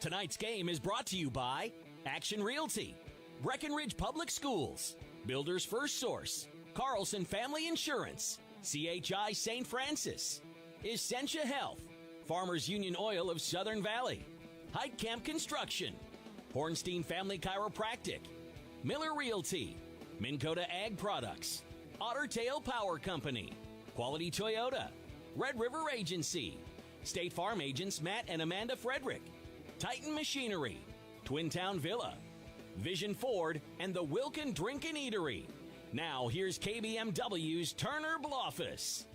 Tonight's game is brought to you by Action Realty, Breckenridge Public Schools, Builders First Source, Carlson Family Insurance, CHI St. Francis, Essentia Health, Farmers Union Oil of Southern Valley, Heitkamp Construction, Hornstein Family Chiropractic, Miller Realty, Minn Kota Ag Products, Otter Tail Power Company, Quality Toyota, Red River Agency, State Farm agents Matt and Amanda Frederick, Titan Machinery, Twin Town Villa, Vision Ford, and the Wilkin Drink and Eatery. Now, here's KBMW's Turner Bluffus.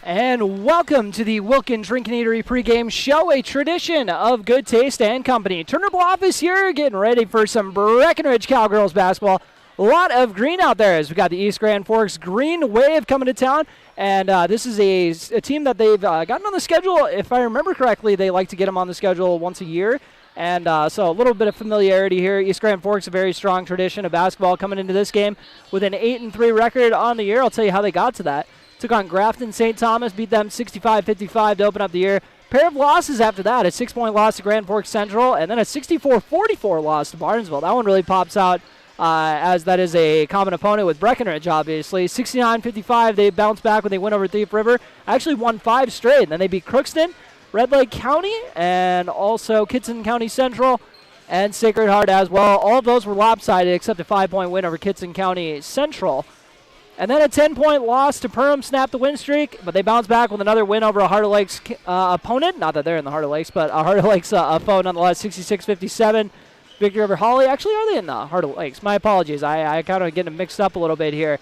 And welcome to the Wilkin Drink and Eatery pregame show, a tradition of good taste and company. Turner Bluffus here, getting ready for some Breckenridge Cowgirls basketball. A lot of green out there as we got the East Grand Forks Green Wave coming to town. And this is a team that they've gotten on the schedule. If I remember correctly, they like to get them on the schedule once a year. And so a little bit of familiarity here. East Grand Forks, a very strong tradition of basketball coming into this game with an 8-3 record on the year. I'll tell you how they got to that. Took on Grafton St. Thomas, beat them 65-55 to open up the year. Pair of losses after that, a 6-point loss to Grand Forks Central, and then a 64-44 loss to Barnesville. That one really pops out. As that is a common opponent with Breckenridge, obviously. 69-55, they bounce back when they win over Thief River. Actually won 5 straight, and then they beat Crookston, Red Lake County, and also Kittson County Central, and Sacred Heart as well. All of those were lopsided except a 5-point win over Kittson County Central. And then a 10-point loss to Perham snapped the win streak, but they bounce back with another win over a Heart of Lakes opponent. Not that they're in the Heart of Lakes, but a Heart of Lakes foe nonetheless, 66-57. Victory over Holly. Actually, are they in the Heart of Lakes? My apologies. I kind of get them mixed up a little bit here.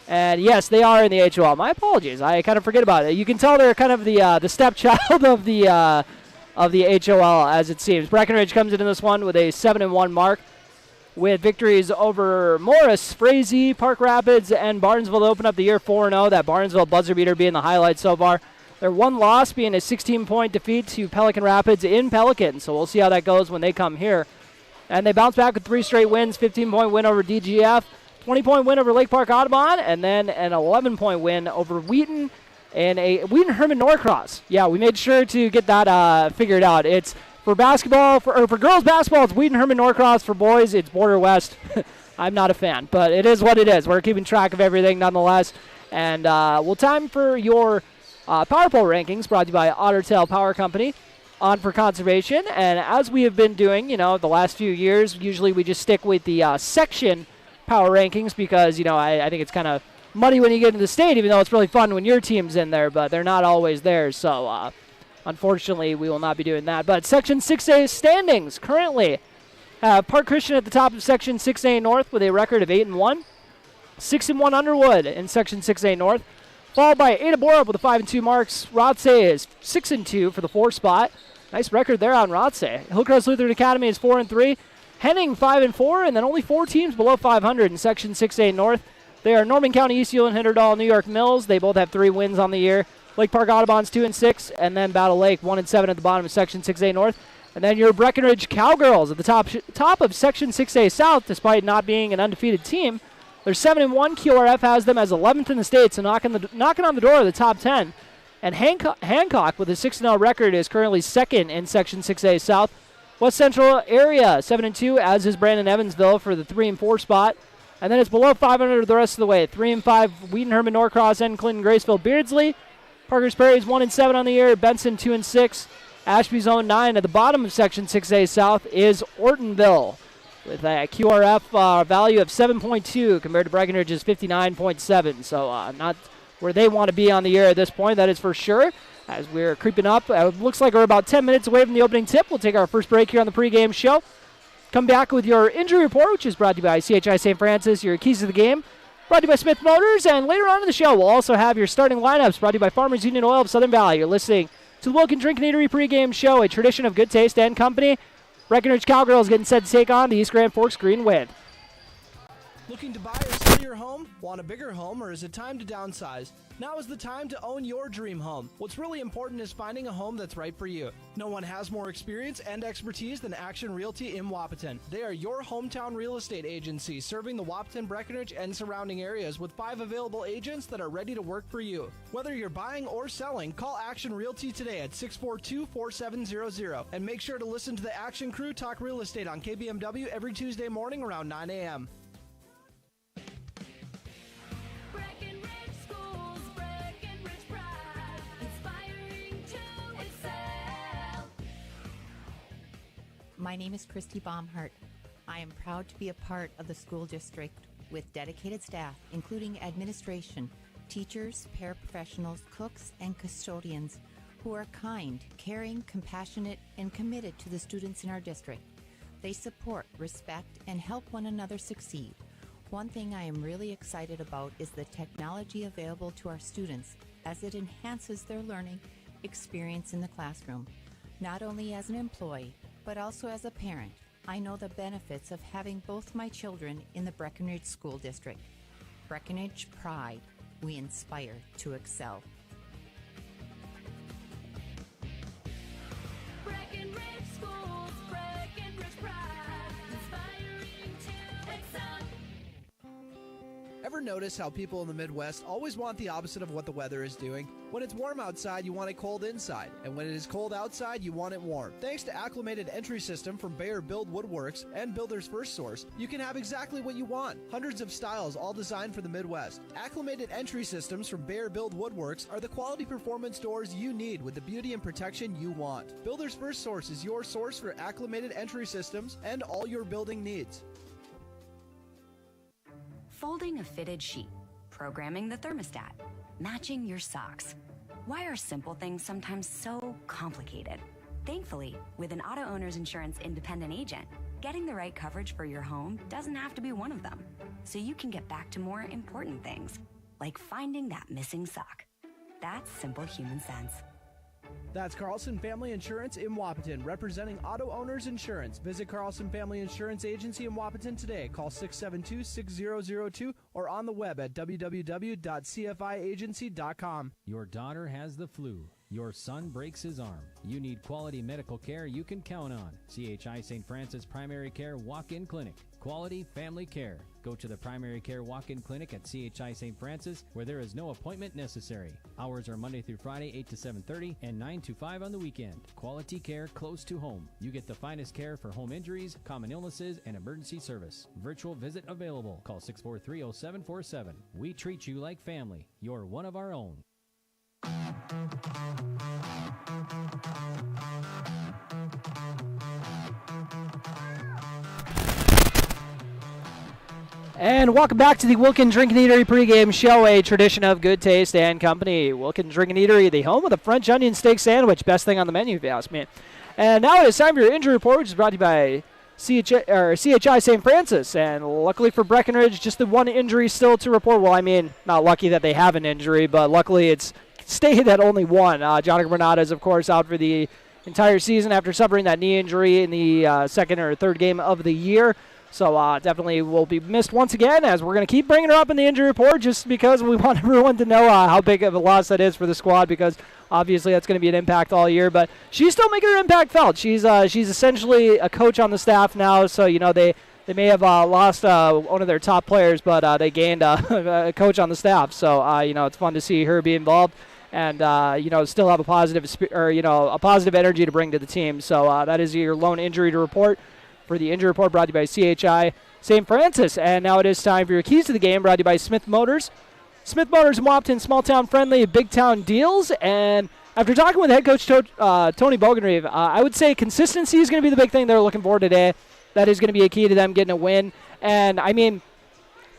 And yes, they are in the HOL. My apologies. I kind of forget about it. You can tell they're kind of the stepchild of the HOL, as it seems. Breckenridge comes into this one with a 7-1 mark, with victories over Morris, Frazee, Park Rapids, and Barnesville to open up the year 4-0. That Barnesville buzzer beater being the highlight so far. Their one loss being a 16-point defeat to Pelican Rapids in Pelican. So we'll see how that goes when they come here. And they bounce back with 3 straight wins, 15-point win over DGF, 20-point win over Lake Park Audubon, and then an 11-point win over Wheaton and a Wheaton-Herman Norcross. Yeah, we made sure to get that figured out. It's for basketball, for girls basketball, it's Wheaton-Herman Norcross. For boys, it's Border West. I'm not a fan, but it is what it is. We're keeping track of everything nonetheless. And we'll time for your Power Pole rankings brought to you by Otter Tail Power Company. On for conservation, and as we have been doing, the last few years, usually we just stick with the section power rankings because, I think it's kind of muddy when you get into the state, even though it's really fun when your team's in there, but they're not always there, so unfortunately we will not be doing that. But Section 6A standings currently have Park Christian at the top of Section 6A North with a record of 8-1, 6-1 Underwood in Section 6A North, followed by Ada Borup with a 5-2 marks. Rothsay is 6-2 for the 4th spot. Nice record there on Rothsay. Hillcrest Lutheran Academy is 4-3. Henning 5-4, and then only 4 teams below 500 in Section 6A North. They are Norman County, East Hewlett, Hinderdal, New York Mills. They both have 3 wins on the year. Lake Park Audubon's 2-6, and then Battle Lake 1-7 at the bottom of Section 6A North. And then your Breckenridge Cowgirls at the top of Section 6A South, despite not being an undefeated team. They're 7-1. QRF has them as 11th in the state, so knocking on the door of the top 10. And Hancock, with a 6-0 record, is currently 2nd in Section 6A South. West Central area, 7-2, as is Brandon Evansville for the 3-4 spot. And then it's below 500 the rest of the way. 3-5, Wheaton-Herman Norcross and Clinton-Graceville Beardsley. Parker's Prairie is 1-7 on the year. Benson 2-6. Ashby's 0-9. At the bottom of Section 6A South is Ortonville, with a QRF value of 7.2 compared to Breckenridge's 59.7. So not where they want to be on the year at this point, that is for sure. As we're creeping up, it looks like we're about 10 minutes away from the opening tip. We'll take our first break here on the pregame show. Come back with your injury report, which is brought to you by CHI St. Francis, your keys to the game, brought to you by Smith Motors, and later on in the show, we'll also have your starting lineups brought to you by Farmers Union Oil of Southern Valley. You're listening to the Wilkin Drink and Eatery pregame show, a tradition of good taste and company. Breckenridge Cowgirls getting set to take on the East Grand Forks Green Wave. Looking to buy or sell your home? Want a bigger home, or is it time to downsize? Now is the time to own your dream home. What's really important is finding a home that's right for you. No one has more experience and expertise than Action Realty in Wahpeton. They are your hometown real estate agency, serving the Wahpeton, Breckenridge, and surrounding areas with 5 available agents that are ready to work for you. Whether you're buying or selling, call Action Realty today at 642-4700 and make sure to listen to the Action Crew talk real estate on KBMW every Tuesday morning around 9 a.m. Breckenridge Schools, Breckenridge pride, inspiring to excel. My name is Christy Baumhart. I am proud to be a part of the school district with dedicated staff, including administration, teachers, paraprofessionals, cooks, and custodians who are kind, caring, compassionate, and committed to the students in our district. They support, respect, and help one another succeed. One thing I am really excited about is the technology available to our students as it enhances their learning experience in the classroom. Not only as an employee, but also as a parent, I know the benefits of having both my children in the Breckenridge School District. Breckenridge Pride. We inspire to excel. Breckenridge Schools, Breckenridge pride, inspiring to excel. Ever notice how people in the Midwest always want the opposite of what the weather is doing? When it's warm outside, you want it cold inside. And when it is cold outside, you want it warm. Thanks to Acclimated Entry System from Bayer Build Woodworks and Builder's First Source, you can have exactly what you want. Hundreds of styles, all designed for the Midwest. Acclimated Entry Systems from Bayer Build Woodworks are the quality performance doors you need with the beauty and protection you want. Builder's First Source is your source for acclimated entry systems and all your building needs. Folding a fitted sheet, programming the thermostat, matching your socks. Why are simple things sometimes so complicated? Thankfully, with an auto owner's insurance independent agent, getting the right coverage for your home doesn't have to be one of them. So you can get back to more important things, like finding that missing sock. That's simple human sense. That's Carlson Family Insurance in Wahpeton, representing auto owners insurance. Visit Carlson Family Insurance Agency in Wahpeton today. Call 672-6002 or on the web at www.cfiagency.com. Your daughter has the flu. Your son breaks his arm. You need quality medical care you can count on. CHI St. Francis Primary Care Walk-In Clinic. Quality family care. Go to the Primary Care Walk-In Clinic at CHI St. Francis, where there is no appointment necessary. Hours are Monday through Friday, 8 to 7:30 and 9 to 5 on the weekend. Quality care close to home. You get the finest care for home injuries, common illnesses, and emergency service. Virtual visit available. Call 643-0747. We treat you like family. You're one of our own. And welcome back to the Wilkin Drink and Eatery pregame show, a tradition of good taste and company. Wilkin Drink and Eatery, the home of the French onion steak sandwich. Best thing on the menu, if you ask me. And now it is time for your injury report, which is brought to you by CHI St. Francis. And luckily for Breckenridge, just the one injury still to report. Well, I mean, not lucky that they have an injury, but luckily it's stayed at only one. Jonathan Bernard is, of course, out for the entire season after suffering that knee injury in the second or third game of the year. So definitely will be missed once again, as we're going to keep bringing her up in the injury report just because we want everyone to know how big of a loss that is for the squad, because obviously that's going to be an impact all year. But she's still making her impact felt. She's essentially a coach on the staff now, so, you know, they may have lost one of their top players, but they gained a coach on the staff. So, you know, it's fun to see her be involved and, you know, still have a positive a positive energy to bring to the team. So that is your lone injury to report. For the injury report, brought to you by CHI St. Francis. And now it is time for your keys to the game, brought to you by Smith Motors. Smith Motors in Wahpeton, small town friendly, big town deals. And after talking with head coach Tony Bogenreeve, I would say consistency is going to be the big thing they're looking for today. That is going to be a key to them getting a win. And I mean,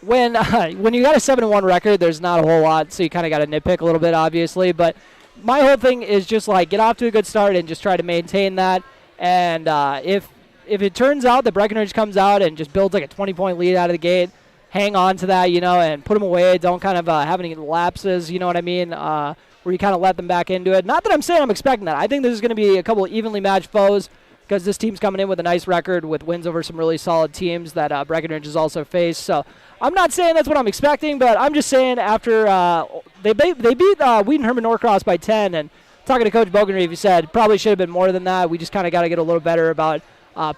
when you got a 7-1 record, there's not a whole lot, so you kind of got to nitpick a little bit, obviously. But my whole thing is just like get off to a good start and just try to maintain that. And if it turns out that Breckenridge comes out and just builds like a 20-point lead out of the gate, hang on to that, you know, and put them away. Don't kind of have any lapses, you know what I mean, where you kind of let them back into it. Not that I'm saying I'm expecting that. I think this is going to be a couple of evenly matched foes because this team's coming in with a nice record with wins over some really solid teams that Breckenridge has also faced. So I'm not saying that's what I'm expecting, but I'm just saying after they beat Wheaton Herman Norcross by 10, and talking to Coach Breckenridge, he said probably should have been more than that. We just kind of got to get a little better about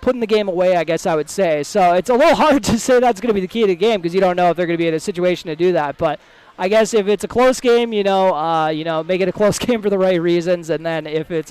putting the game away, I guess I would say. So it's a little hard to say that's going to be the key to the game because you don't know if they're going to be in a situation to do that. But I guess if it's a close game, make it a close game for the right reasons, and then if it's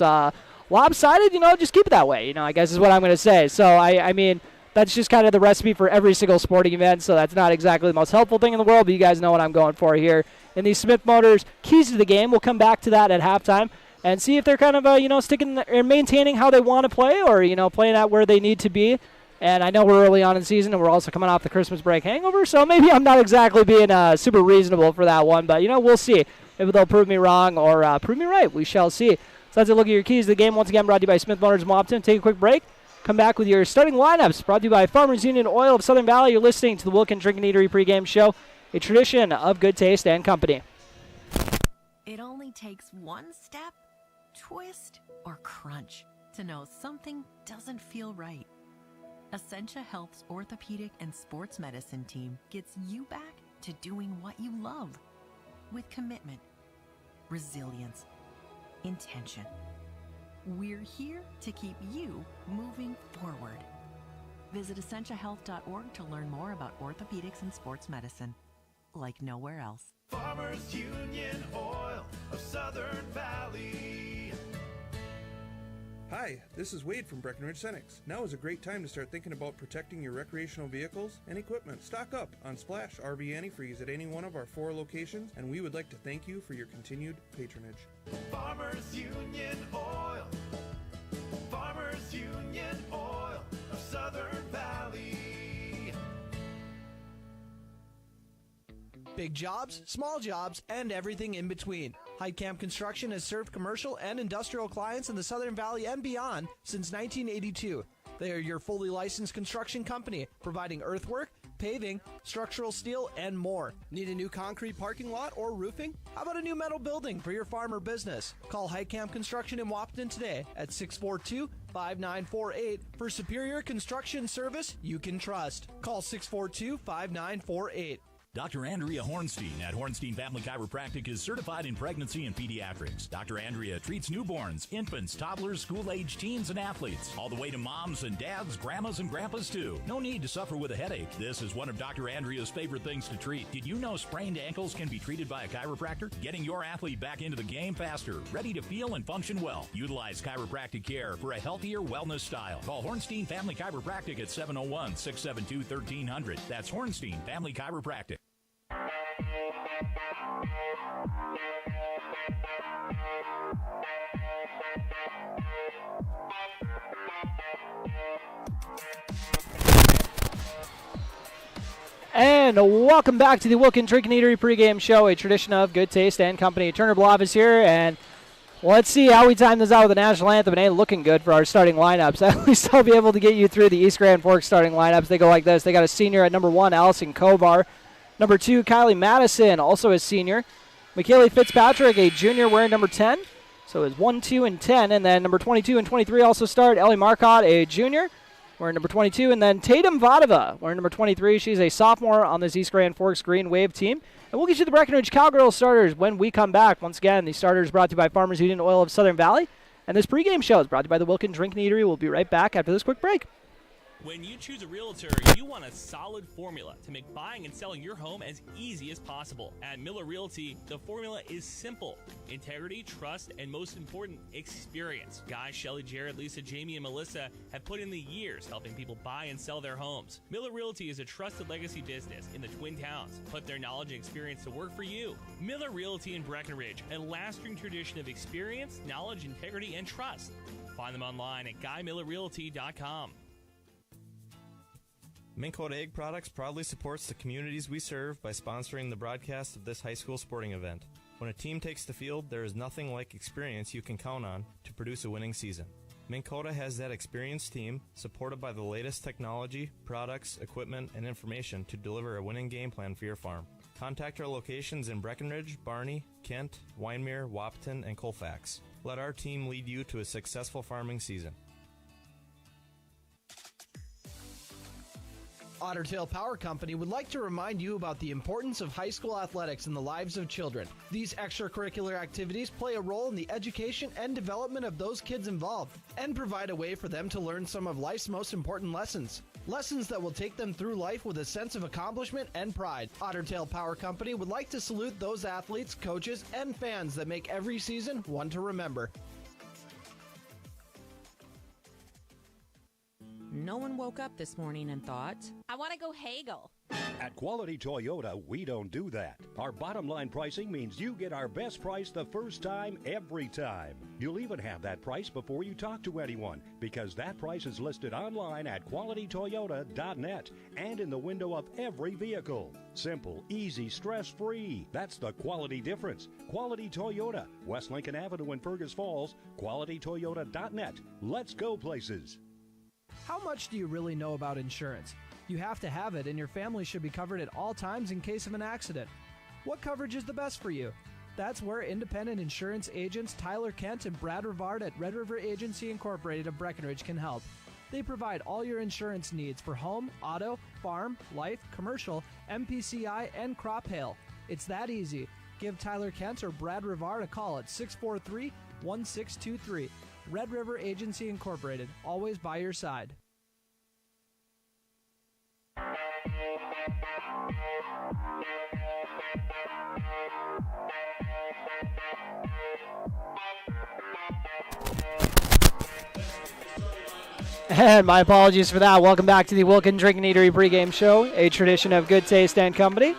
lopsided, just keep it that way. I guess is what I'm going to say. So I mean, that's just kind of the recipe for every single sporting event. So that's not exactly the most helpful thing in the world, but you guys know what I'm going for here. In these Smith Motors keys to the game, we'll come back to that at halftime and see if they're kind of sticking and maintaining how they want to play, or playing at where they need to be. And I know we're early on in the season, and we're also coming off the Christmas break hangover, so maybe I'm not exactly being super reasonable for that one. But, we'll see if they'll prove me wrong or prove me right. We shall see. So that's a look at your keys to the game. Once again, brought to you by Smith Motors Mopton. Take a quick break. Come back with your starting lineups. Brought to you by Farmers Union Oil of Southern Valley. You're listening to the Wilkin Drink and Eatery pregame show, a tradition of good taste and company. It only takes one step, twist, or crunch to know something doesn't feel right. Essentia Health's orthopedic and sports medicine team gets you back to doing what you love with commitment, resilience, intention. We're here to keep you moving forward. Visit essentiahealth.org to learn more about orthopedics and sports medicine, like nowhere else. Farmers Union Oil of Southern Valley. Hi, this is Wade from Breckenridge Cenex. Now is a great time to start thinking about protecting your recreational vehicles and equipment. Stock up on Splash RV Antifreeze at any one of our 4 locations, and we would like to thank you for your continued patronage. Farmers Union Oil. Farmers Union Oil of Southern Valley. Big jobs, small jobs, and everything in between. Heitkamp Construction has served commercial and industrial clients in the Southern Valley and beyond since 1982. They are your fully licensed construction company, providing earthwork, paving, structural steel, and more. Need a new concrete parking lot or roofing? How about a new metal building for your farm or business? Call Heitkamp Construction in Wapton today at 642-5948 for superior construction service you can trust. Call 642-5948. Dr. Andrea Hornstein at Hornstein Family Chiropractic is certified in pregnancy and pediatrics. Dr. Andrea treats newborns, infants, toddlers, school-age teens, and athletes, all the way to moms and dads, grandmas and grandpas too. No need to suffer with a headache. This is one of Dr. Andrea's favorite things to treat. Did you know sprained ankles can be treated by a chiropractor? Getting your athlete back into the game faster, ready to feel and function well. Utilize chiropractic care for a healthier wellness style. Call Hornstein Family Chiropractic at 701-672-1300. That's Hornstein Family Chiropractic. And welcome back to the Wilkin Drink and Eatery pregame show, a tradition of good taste and company. Turner Bluff is here, and let's see how we time this out with the national anthem. It ain't looking good for our starting lineups. At least I'll be able to get you through the East Grand Forks starting lineups. They go like this. They got a senior at number 1, Allison Kovar. Number 2, Kylie Madison, also a senior. McKaylee Fitzpatrick, a junior, wearing number 10. So it's 1, 2, and 10. And then number 22 and 23 also start. Ellie Marcotte, a junior, wearing number 22. And then Tatum Vadova, wearing number 23. She's a sophomore on this East Grand Forks Green Wave team. And we'll get you the Breckenridge Cowgirls starters when we come back. Once again, the starters brought to you by Farmers Union Oil of Southern Valley. And this pregame show is brought to you by the Wilkin Drink and Eatery. We'll be right back after this quick break. When you choose a realtor, you want a solid formula to make buying and selling your home as easy as possible. At Miller Realty, the formula is simple: integrity, trust, and most important, experience. Guy, Shelley, Jared, Lisa, Jamie, and Melissa have put in the years helping people buy and sell their homes. Miller Realty is a trusted legacy business in the Twin Towns. Put their knowledge and experience to work for you. Miller Realty in Breckenridge, a lasting tradition of experience, knowledge, integrity, and trust. Find them online at GuyMillerRealty.com. Minn Kota Egg Products proudly supports the communities we serve by sponsoring the broadcast of this high school sporting event. When a team takes the field, there is nothing like experience you can count on to produce a winning season. Minn Kota has that experienced team, supported by the latest technology, products, equipment, and information to deliver a winning game plan for your farm. Contact our locations in Breckenridge, Barney, Kent, Wyndmere, Wapton, and Colfax. Let our team lead you to a successful farming season. Otter Tail Power Company would like to remind you about the importance of high school athletics in the lives of children. These extracurricular activities play a role in the education and development of those kids involved, and provide a way for them to learn some of life's most important lessons. Lessons that will take them through life with a sense of accomplishment and pride. Otter Tail Power Company would like to salute those athletes, coaches, and fans that make every season one to remember. No one woke up this morning and thought, I want to go haggle. At Quality Toyota, we don't do that. Our bottom line pricing means you get our best price the first time, every time. You'll even have that price before you talk to anyone, because that price is listed online at qualitytoyota.net and in the window of every vehicle. Simple, easy, stress-free. That's the quality difference. Quality Toyota, West Lincoln Avenue in Fergus Falls, qualitytoyota.net. Let's go places. How much do you really know about insurance? You have to have it, and your family should be covered at all times in case of an accident. What coverage is the best for you? That's where independent insurance agents Tyler Kent and Brad Rivard at Red River Agency Incorporated of Breckenridge can help. They provide all your insurance needs for home, auto, farm, life, commercial, MPCI, and crop hail. It's that easy. Give Tyler Kent or Brad Rivard a call at 643-1623. Red River Agency Incorporated, always by your side. And my apologies for that. Welcome back to the Wilkin Drinking Eatery pregame show, a tradition of good taste and company.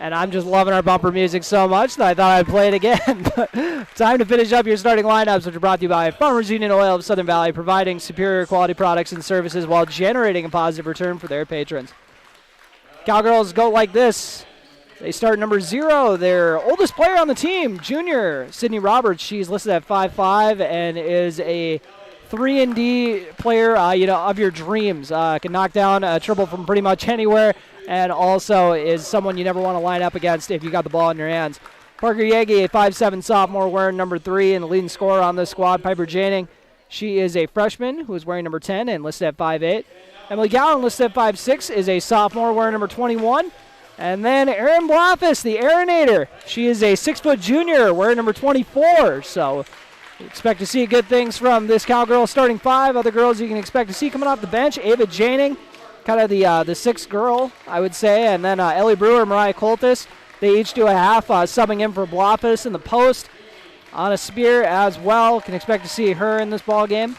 And I'm just loving our bumper music so much that I thought I'd play it again. Time to finish up your starting lineups, which are brought to you by Farmers Union Oil of Southern Valley, providing superior quality products and services while generating a positive return for their patrons. Cowgirls go like this. They start number 0, their oldest player on the team, junior Sydney Roberts. She's listed at 5'5" and is a 3-and-D player, of your dreams. Can knock down a triple from pretty much anywhere, and also is someone you never want to line up against if you got the ball in your hands. Parker Yagi, a 5'7" sophomore, wearing number 3, and the leading scorer on this squad. Piper Janing, she is a freshman who is wearing number 10 and listed at 5'8". Emily Gowan, listed at 5'6", is a sophomore wearing number 21. And then Erin Blaffis, the Aeronator. She is a 6-foot junior wearing number 24. So expect to see good things from this Cowgirl starting 5. Other girls you can expect to see coming off the bench, Ava Janing, kind of the sixth girl, I would say. And then Ellie Brewer, Mariah Coltis. They each do a half, subbing in for Blaffis in the post. Anna Spear as well. Can expect to see her in this ball game.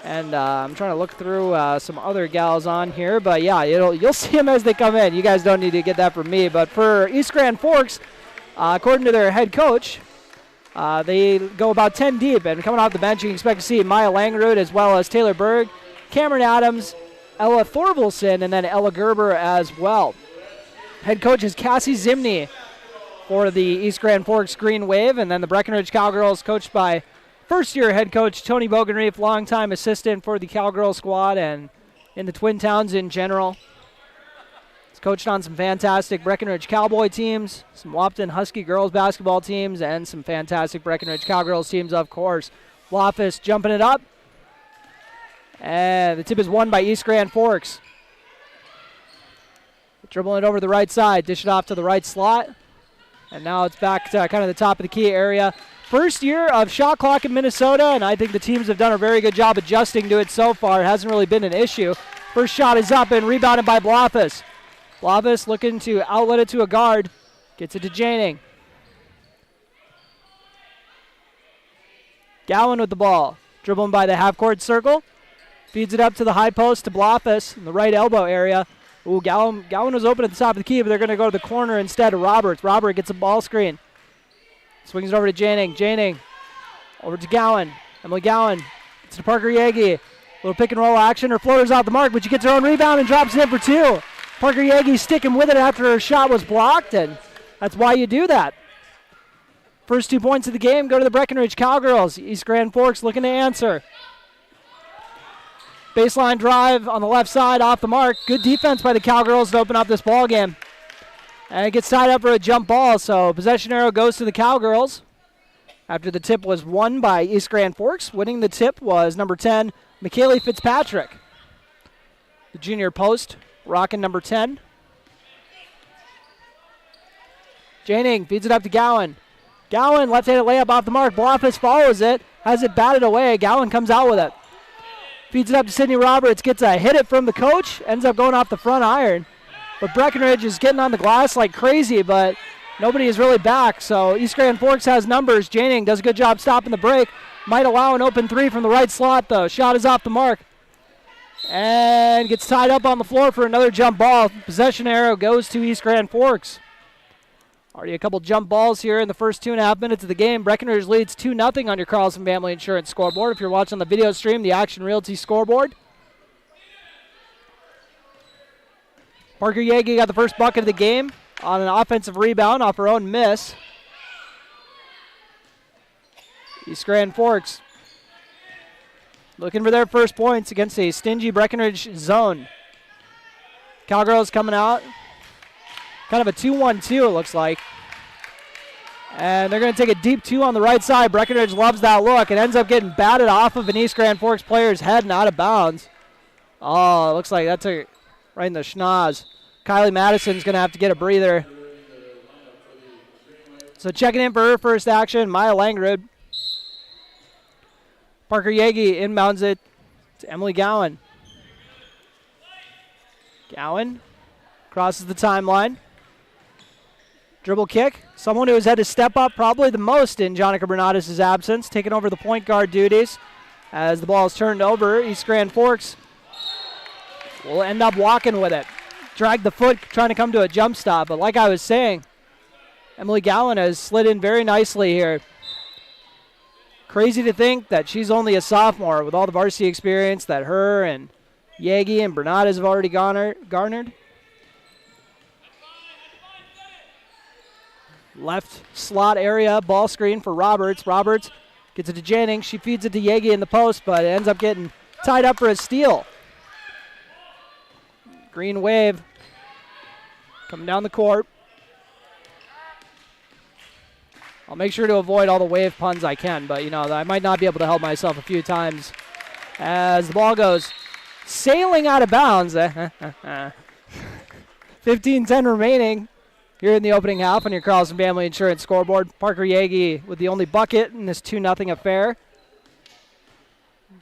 And I'm trying to look through some other gals on here. But, yeah, you'll see them as they come in. You guys don't need to get that from me. But for East Grand Forks, according to their head coach, they go about 10 deep. And coming off the bench, you can expect to see Maya Langerud as well as Taylor Berg, Cameron Adams, Ella Thorvalson, and then Ella Gerber as well. Head coach is Cassie Zimney for the East Grand Forks Green Wave. And then the Breckenridge Cowgirls, coached by first-year head coach Tony Bogenreef, longtime assistant for the Cowgirl squad and in the Twin Towns in general. He's coached on some fantastic Breckenridge Cowboy teams, some Wapton Husky girls basketball teams, and some fantastic Breckenridge Cowgirls teams, of course. Blaffis jumping it up. And the tip is won by East Grand Forks. Dribbling it over the right side, dish it off to the right slot. And now it's back to kind of the top of the key area. First year of shot clock in Minnesota, and I think the teams have done a very good job adjusting to it so far. It hasn't really been an issue. First shot is up and rebounded by Blaffis. Blaffis looking to outlet it to a guard. Gets it to Janing. Gowan with the ball. Dribbling by the half-court circle. Feeds it up to the high post to Blaffis in the right elbow area. Ooh, Gowan was open at the top of the key, but they're going to go to the corner instead of Roberts. Robert gets a ball screen. Swings it over to Janing. Janing over to Gowan. Emily Gowan. It's to Parker Yagi. Little pick and roll action. Her floater's off the mark, but she gets her own rebound and drops it in for 2. Parker Yagi sticking with it after her shot was blocked, and that's why you do that. First 2 points of the game go to the Breckenridge Cowgirls. East Grand Forks looking to answer. Baseline drive on the left side, off the mark. Good defense by the Cowgirls to open up this ball game. And it gets tied up for a jump ball, so possession arrow goes to the Cowgirls. After the tip was won by East Grand Forks, winning the tip was number 10, McKaylee Fitzpatrick. The junior post, rocking number 10. Janing feeds it up to Gowan. Gowan, left-handed layup off the mark. Blofis follows it, has it batted away. Gowan comes out with it. Feeds it up to Sydney Roberts, gets a hit it from the coach, ends up going off the front iron. But Breckenridge is getting on the glass like crazy, but nobody is really back. So East Grand Forks has numbers. Janing does a good job stopping the break. Might allow an open three from the right slot, though. Shot is off the mark. And gets tied up on the floor for another jump ball. Possession arrow goes to East Grand Forks. Already a couple jump balls here in the first 2.5 minutes of the game. Breckenridge leads 2-0 on your Carlson Family Insurance scoreboard. If you're watching the video stream, the Action Realty scoreboard. Parker Yagi got the first bucket of the game on an offensive rebound off her own miss. East Grand Forks looking for their first points against a stingy Breckenridge zone. Cowgirls coming out. Kind of a 2-1-2, it looks like. And they're going to take a deep two on the right side. Breckenridge loves that look. It ends up getting batted off of an East Grand Forks player's head and out of bounds. Oh, it looks like that's right in the schnoz. Kylie Madison's going to have to get a breather. So checking in for her first action, Maya Langrud. Parker Yagi inbounds it to Emily Gowan. Gowan crosses the timeline. Dribble kick. Someone who has had to step up probably the most in Jonica Bernatis' absence, taking over the point guard duties. As the ball is turned over, East Grand Forks will end up walking with it. Drag the foot, trying to come to a jump stop. But like I was saying, Emily Gowan has slid in very nicely here. Crazy to think that she's only a sophomore with all the varsity experience that her and Yagi and Bernatis have already garnered. Left slot area, ball screen for Roberts. Roberts gets it to Jennings. She feeds it to Yagi in the post, but it ends up getting tied up for a steal. Green wave coming down the court. I'll make sure to avoid all the wave puns I can, but, I might not be able to help myself a few times. As the ball goes sailing out of bounds. 15-10 remaining here in the opening half on your Carlson Family Insurance scoreboard. Parker Yagi with the only bucket in this 2-0 affair,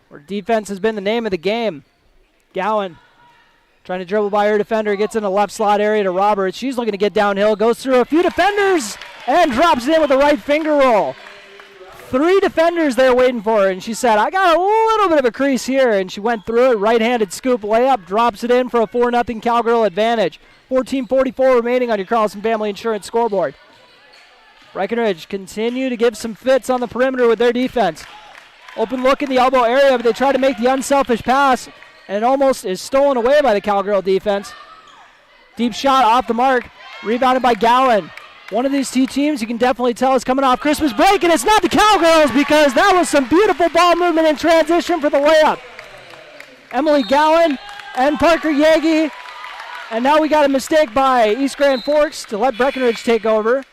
where defense has been the name of the game. Gowan trying to dribble by her defender, gets in the left slot area to Roberts. She's looking to get downhill, goes through a few defenders, and drops it in with a right finger roll. 3 defenders there waiting for her, and she said, I got a little bit of a crease here, and she went through it. Right-handed scoop layup, drops it in for a 4-0 Cowgirl advantage. 14:44 remaining on your Carlson Family Insurance scoreboard. Breckenridge continue to give some fits on the perimeter with their defense. Open look in the elbow area, but they try to make the unselfish pass, and it almost is stolen away by the Cowgirl defense. Deep shot off the mark, rebounded by Gowan. One of these two teams you can definitely tell is coming off Christmas break, and it's not the Cowgirls because that was some beautiful ball movement in transition for the layup. Emily Gowan and Parker Yagi. And now we got a mistake by East Grand Forks to let Breckenridge take over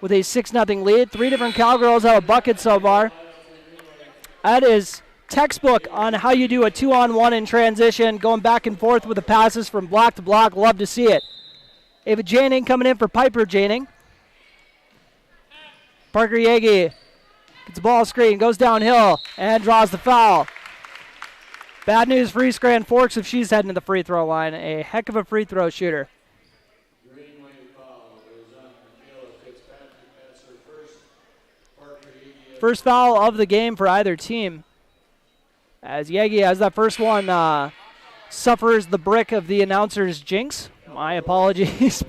with a 6-0 lead. 3 different Cowgirls have a bucket so far. That is textbook on how you do a 2-on-1 in transition, going back and forth with the passes from block to block. Love to see it. Ava Janing coming in for Piper Janing. Parker Yagi gets the ball screen, goes downhill, and draws the foul. Bad news for East Grand Forks if she's heading to the free throw line. A heck of a free throw shooter. First foul of the game for either team. As Yagi has that first one, suffers the brick of the announcer's jinx. My apologies.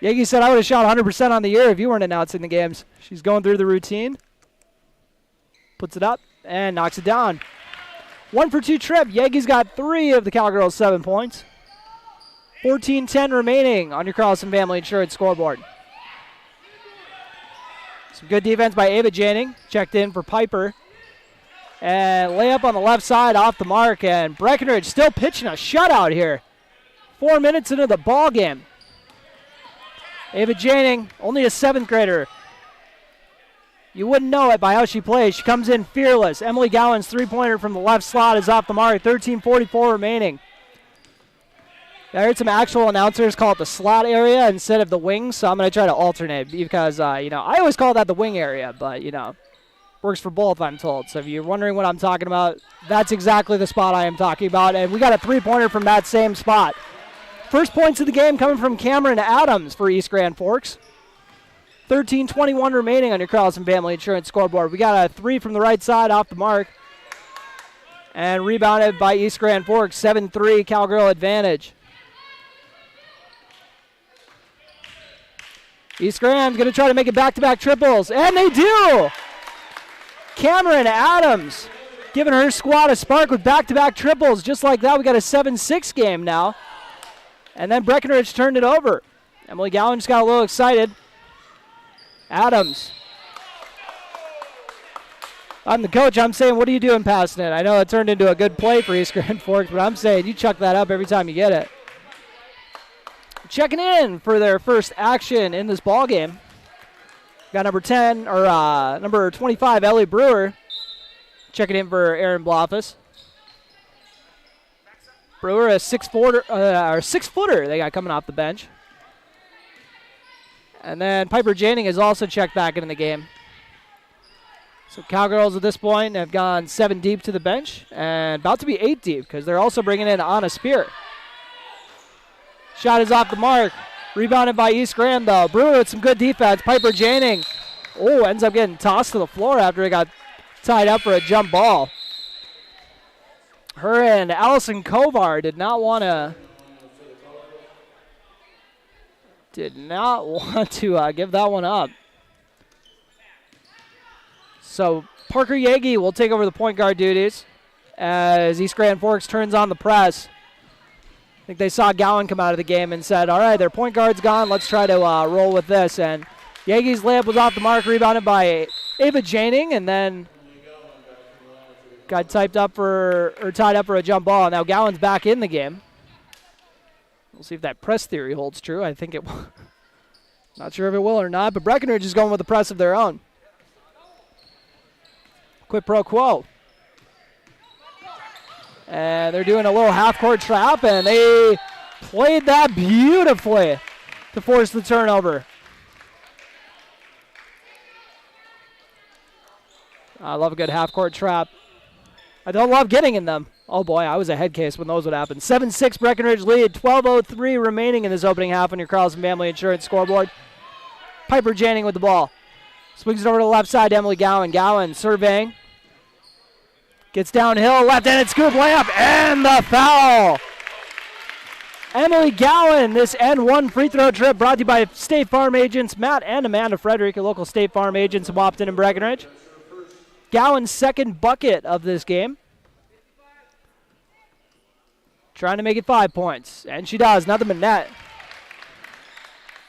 Yagi said I would have shot 100% on the year if you weren't announcing the games. She's going through the routine. Puts it up and knocks it down. 1 for 2 trip. Yagi's got 3 of the Cowgirls' 7 points. 14-10 remaining on your Carlson Family Insurance scoreboard. Some good defense by Ava Janing. Checked in for Piper. And layup on the left side off the mark. And Breckenridge still pitching a shutout here. 4 minutes into the ball game. Ava Janing, only a 7th grader. You wouldn't know it by how she plays. She comes in fearless. Emily Gowan's three-pointer from the left slot is off the mark. 13:44 remaining. I heard some actual announcers call it the slot area instead of the wing, so I'm going to try to alternate because, I always call that the wing area, but, works for both, I'm told. So if you're wondering what I'm talking about, that's exactly the spot I am talking about, and we got a three-pointer from that same spot. First points of the game coming from Cameron Adams for East Grand Forks. 13:21 remaining on your Carlson Family Insurance scoreboard. We got a three from the right side off the mark. And rebounded by East Grand Forks, 7-3 Cowgirl advantage. East Grand's going to try to make it back-to-back triples, and they do! Cameron Adams giving her squad a spark with back-to-back triples. Just like that, we got a 7-6 game now. And then Breckenridge turned it over. Emily Gowan just got a little excited. Adams. I'm the coach. I'm saying, what are you doing passing it? I know it turned into a good play for East Grand Forks, but I'm saying you chuck that up every time you get it. Checking in for their first action in this ball game. Got number 25, Ellie Brewer, checking in for Aaron Blofus. Brewer, a six-footer they got coming off the bench. And then Piper Janning is also checked back into the game. So Cowgirls at this point have gone 7 deep to the bench and about to be 8 deep because they're also bringing in Anna Spear. Shot is off the mark. Rebounded by East Grand, though. Brewer with some good defense. Piper Janning, ends up getting tossed to the floor after it got tied up for a jump ball. Her and Allison Kovar did not want to give that one up. So Parker Yagi will take over the point guard duties as East Grand Forks turns on the press. I think they saw Gowan come out of the game and said, all right, their point guard's gone. Let's try to roll with this. And Yagi's layup was off the mark, rebounded by Ava Janning, and then got tied up for a jump ball. Now Gowan's back in the game. We'll see if that press theory holds true. I think it will. Not sure if it will or not, but Breckenridge is going with a press of their own. Quid pro quo. And they're doing a little half-court trap, and they played that beautifully to force the turnover. I love a good half-court trap. I don't love getting in them. Oh, boy, I was a head case when those would happen. 7-6 Breckenridge lead, 12:03 remaining in this opening half on your Carlson Family Insurance scoreboard. Piper Janning with the ball. Swings it over to the left side to Emily Gowan. Gowan surveying. Gets downhill, left-handed scoop layup, and the foul. Emily Gowan, this N1 free throw trip brought to you by State Farm agents Matt and Amanda Frederick, your local State Farm agents in Wapton and Breckenridge. Gowan's second bucket of this game. Trying to make it 5 points, and she does, nothing but net.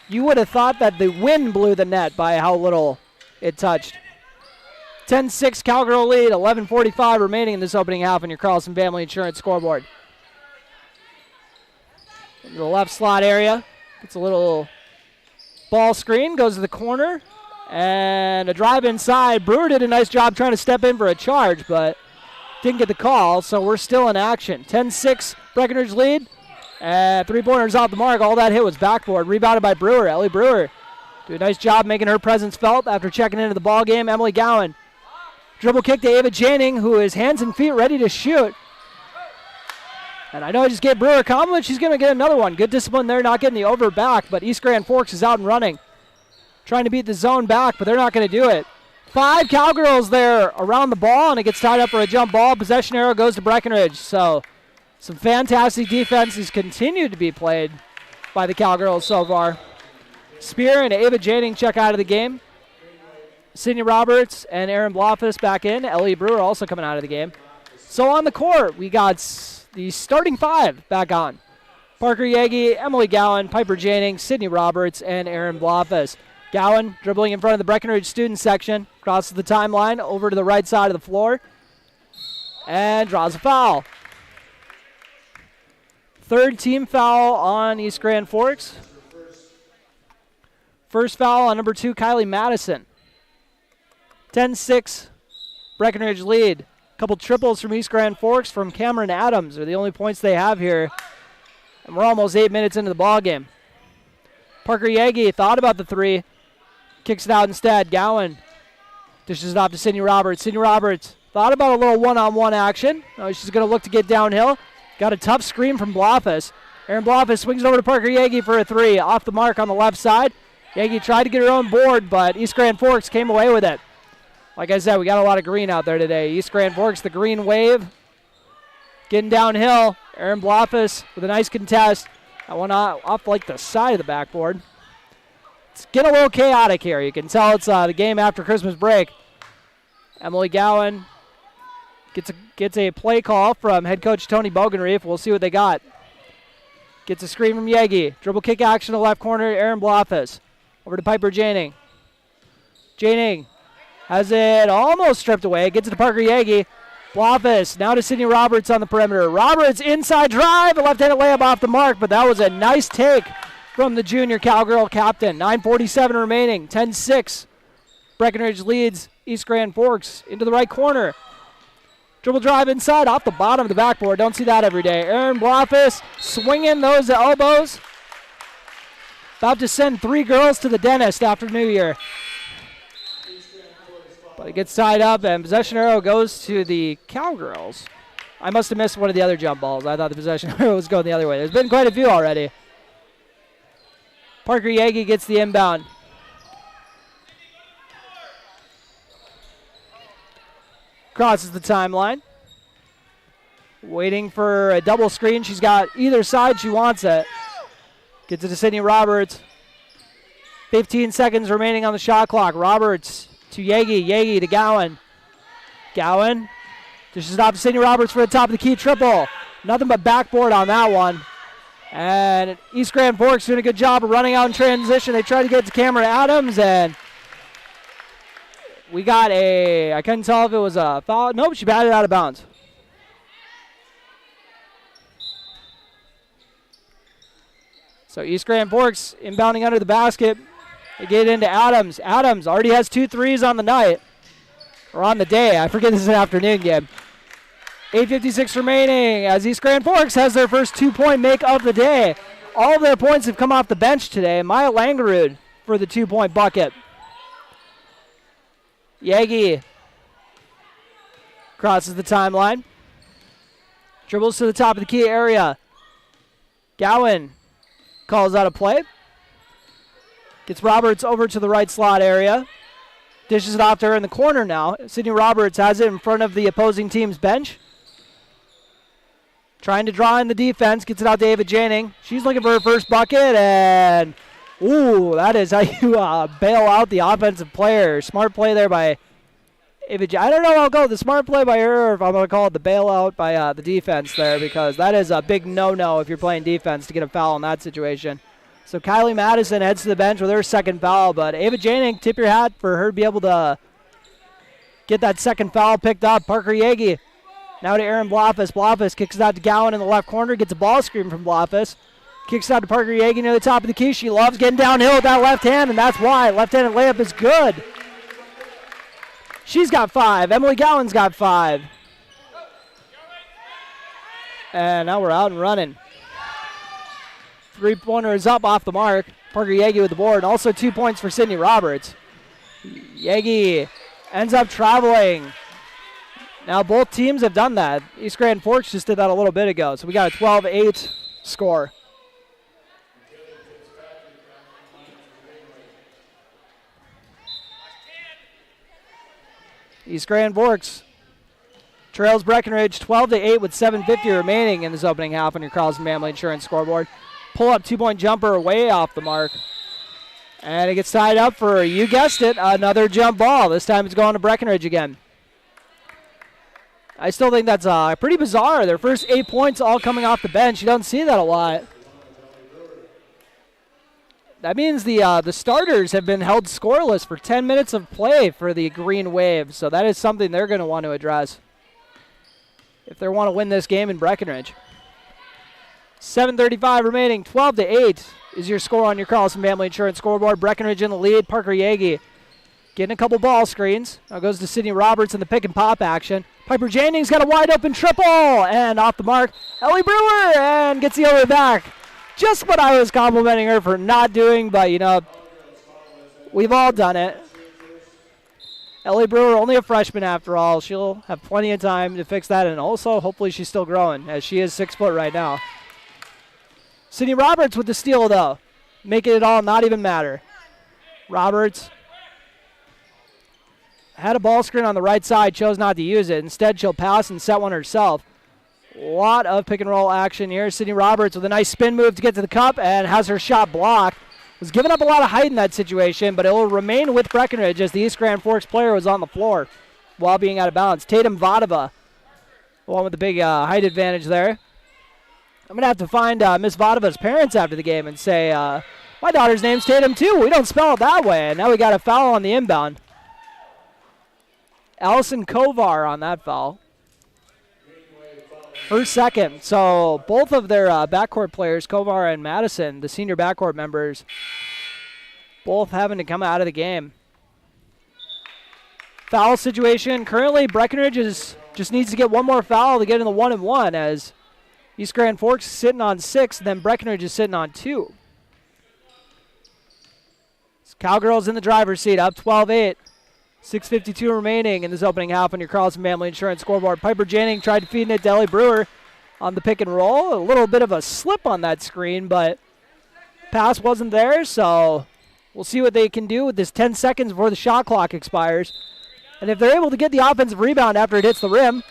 You would have thought that the wind blew the net by how little it touched. 10-6 Cowgirl lead, 11:45 remaining in this opening half on your Carlson Family Insurance scoreboard. In the left slot area, gets a little ball screen, goes to the corner, and a drive inside. Brewer did a nice job trying to step in for a charge, but didn't get the call, so we're still in action. 10-6 Breckenridge lead, and three-pointers off the mark. All that hit was backboard, rebounded by Brewer. Ellie Brewer do a nice job making her presence felt after checking into the ball game. Emily Gowan. Dribble kick to Ava Janning, who is hands and feet ready to shoot. And I know I just gave Brewer a compliment. She's going to get another one. Good discipline there, not getting the over back, but East Grand Forks is out and running. Trying to beat the zone back, but they're not going to do it. 5 Cowgirls there around the ball, and it gets tied up for a jump ball. Possession arrow goes to Breckenridge. So some fantastic defense has continued to be played by the Cowgirls so far. Spear and Ava Janning check out of the game. Sydney Roberts and Aaron Blofus back in. Ellie Brewer also coming out of the game. So on the court, we got the starting 5 back on. Parker Yagi, Emily Gowan, Piper Janning, Sydney Roberts, and Aaron Blofus. Gowan dribbling in front of the Breckenridge student section, crosses the timeline over to the right side of the floor, and draws a foul. Third team foul on East Grand Forks. First foul on number 2, Kylie Madison. 10-6, Breckenridge lead. Couple triples from East Grand Forks from Cameron Adams are the only points they have here. And we're almost 8 minutes into the ball game. Parker Yagi thought about the three. Kicks it out instead. Gowan dishes it off to Sydney Roberts. Sydney Roberts thought about a little one-on-one action. Oh, she's going to look to get downhill. Got a tough screen from Blofus. Aaron Blofus swings it over to Parker Yagi for a three. Off the mark on the left side. Yagi tried to get her own board, but East Grand Forks came away with it. Like I said, we got a lot of green out there today. East Grand Forks, the green wave. Getting downhill. Aaron Blofus with a nice contest. That one off like the side of the backboard. It's getting a little chaotic here. You can tell it's the game after Christmas break. Emily Gowan gets a play call from head coach Tony Bogenreef. We'll see what they got. Gets a screen from Yagi. Dribble kick action to the left corner. Aaron Blofus. Over to Piper Janing. Janing has it almost stripped away. Gets it to Parker Yagi. Blofus now to Sydney Roberts on the perimeter. Roberts inside drive. A left-handed layup off the mark, but that was a nice take from the junior Cowgirl captain. 9:47 remaining. 10-6. Breckenridge leads East Grand Forks into the right corner. Dribble drive inside off the bottom of the backboard. Don't see that every day. Aaron Blofus swinging those elbows. About to send 3 girls to the dentist after New Year. But it gets tied up, and possession arrow goes to the Cowgirls. I must have missed one of the other jump balls. I thought the possession arrow was going the other way. There's been quite a few already. Parker Yagi gets the inbound. Crosses the timeline. Waiting for a double screen. She's got either side. She wants it. Gets it to Sydney Roberts. 15 seconds remaining on the shot clock. Roberts to Yagi. Yagi to Gowan. Gowan dishes it off to Sydney Roberts for the top of the key triple. Nothing but backboard on that one. And East Grand Forks doing a good job of running out in transition. They tried to get it to Cameron Adams, and we got I couldn't tell if it was a foul. Nope, she batted out of bounds. So East Grand Forks inbounding under the basket. They get into Adams. Adams already has 2 threes on the night. Or on the day. I forget this is an afternoon game. 8:56 remaining as East Grand Forks has their first 2-point make of the day. All of their points have come off the bench today. Maya Langerud for the 2-point bucket. Yagi crosses the timeline. Dribbles to the top of the key area. Gowan calls out a play. Gets Roberts over to the right slot area. Dishes it off to her in the corner now. Sydney Roberts has it in front of the opposing team's bench. Trying to draw in the defense. Gets it out to Ava Janing. She's looking for her first bucket, and ooh, that is how you bail out the offensive player. Smart play there by Ava Janing. I don't know if I'll go the smart play by her or if I'm going to call it the bailout by the defense there, because that is a big no-no if you're playing defense to get a foul in that situation. So Kylie Madison heads to the bench with her second foul, but Ava Janing, tip your hat for her to be able to get that second foul picked up. Parker Yagi now to Aaron Blofus. Blofus kicks it out to Gowan in the left corner, gets a ball screen from Blofus. Kicks it out to Parker Yagi near the top of the key. She loves getting downhill with that left hand, and that's why. Left-handed layup is good. She's got 5. Emily Gowan's got 5. And now we're out and running. 3-pointer is up off the mark. Parker Yagi with the board. And also 2 points for Sydney Roberts. Yagi ends up traveling. Now both teams have done that. East Grand Forks just did that a little bit ago. So we got a 12-8 score. East Grand Forks trails Breckenridge 12-8 with 7:50 remaining in this opening half on your Carlson Family Insurance scoreboard. Pull up 2-point jumper way off the mark. And it gets tied up for, you guessed it, another jump ball. This time it's going to Breckenridge again. I still think that's pretty bizarre. Their first 8 points all coming off the bench. You don't see that a lot. That means the starters have been held scoreless for 10 minutes of play for the Green Wave. So that is something they're going to want to address if they want to win this game in Breckenridge. 7:35 remaining. 12-8 is your score on your Carlson Family Insurance scoreboard. Breckenridge in the lead. Parker Yagi Getting a couple ball screens. Now goes to Sydney Roberts in the pick and pop action. Piper Janning's got a wide open triple and off the mark. Ellie Brewer and gets the other back. Just what I was complimenting her for not doing, but you know, we've all done it. Ellie Brewer, only a freshman after all. She'll have plenty of time to fix that, and also hopefully she's still growing, as she is 6 foot right now. Sydney Roberts with the steal, though, making it all not even matter. Roberts had a ball screen on the right side, chose not to use it. Instead, she'll pass and set one herself. A lot of pick and roll action here. Sydney Roberts with a nice spin move to get to the cup and has her shot blocked. Was giving up a lot of height in that situation, but it will remain with Breckenridge as the East Grand Forks player was on the floor while being out of bounds. Tatum Vadova, the one with the big height advantage there. I'm going to have to find Miss Vadova's parents after the game and say, my daughter's name's Tatum too. We don't spell it that way. And now we got a foul on the inbound. Allison Kovar on that foul. Her second. So both of their backcourt players, Kovar and Madison, the senior backcourt members, both having to come out of the game. Foul situation. Currently, Breckenridge just needs to get one more foul to get in the 1-and-1 as East Grand Forks is sitting on 6, then Breckenridge is sitting on 2. Cowgirls in the driver's seat, up 12-8. 6:52 remaining in this opening half on your Carlson Family Insurance scoreboard. Piper Janning tried to feed it to Ellie Brewer on the pick and roll. A little bit of a slip on that screen, but pass wasn't there, so we'll see what they can do with this 10 seconds before the shot clock expires. And if they're able to get the offensive rebound after it hits the rim,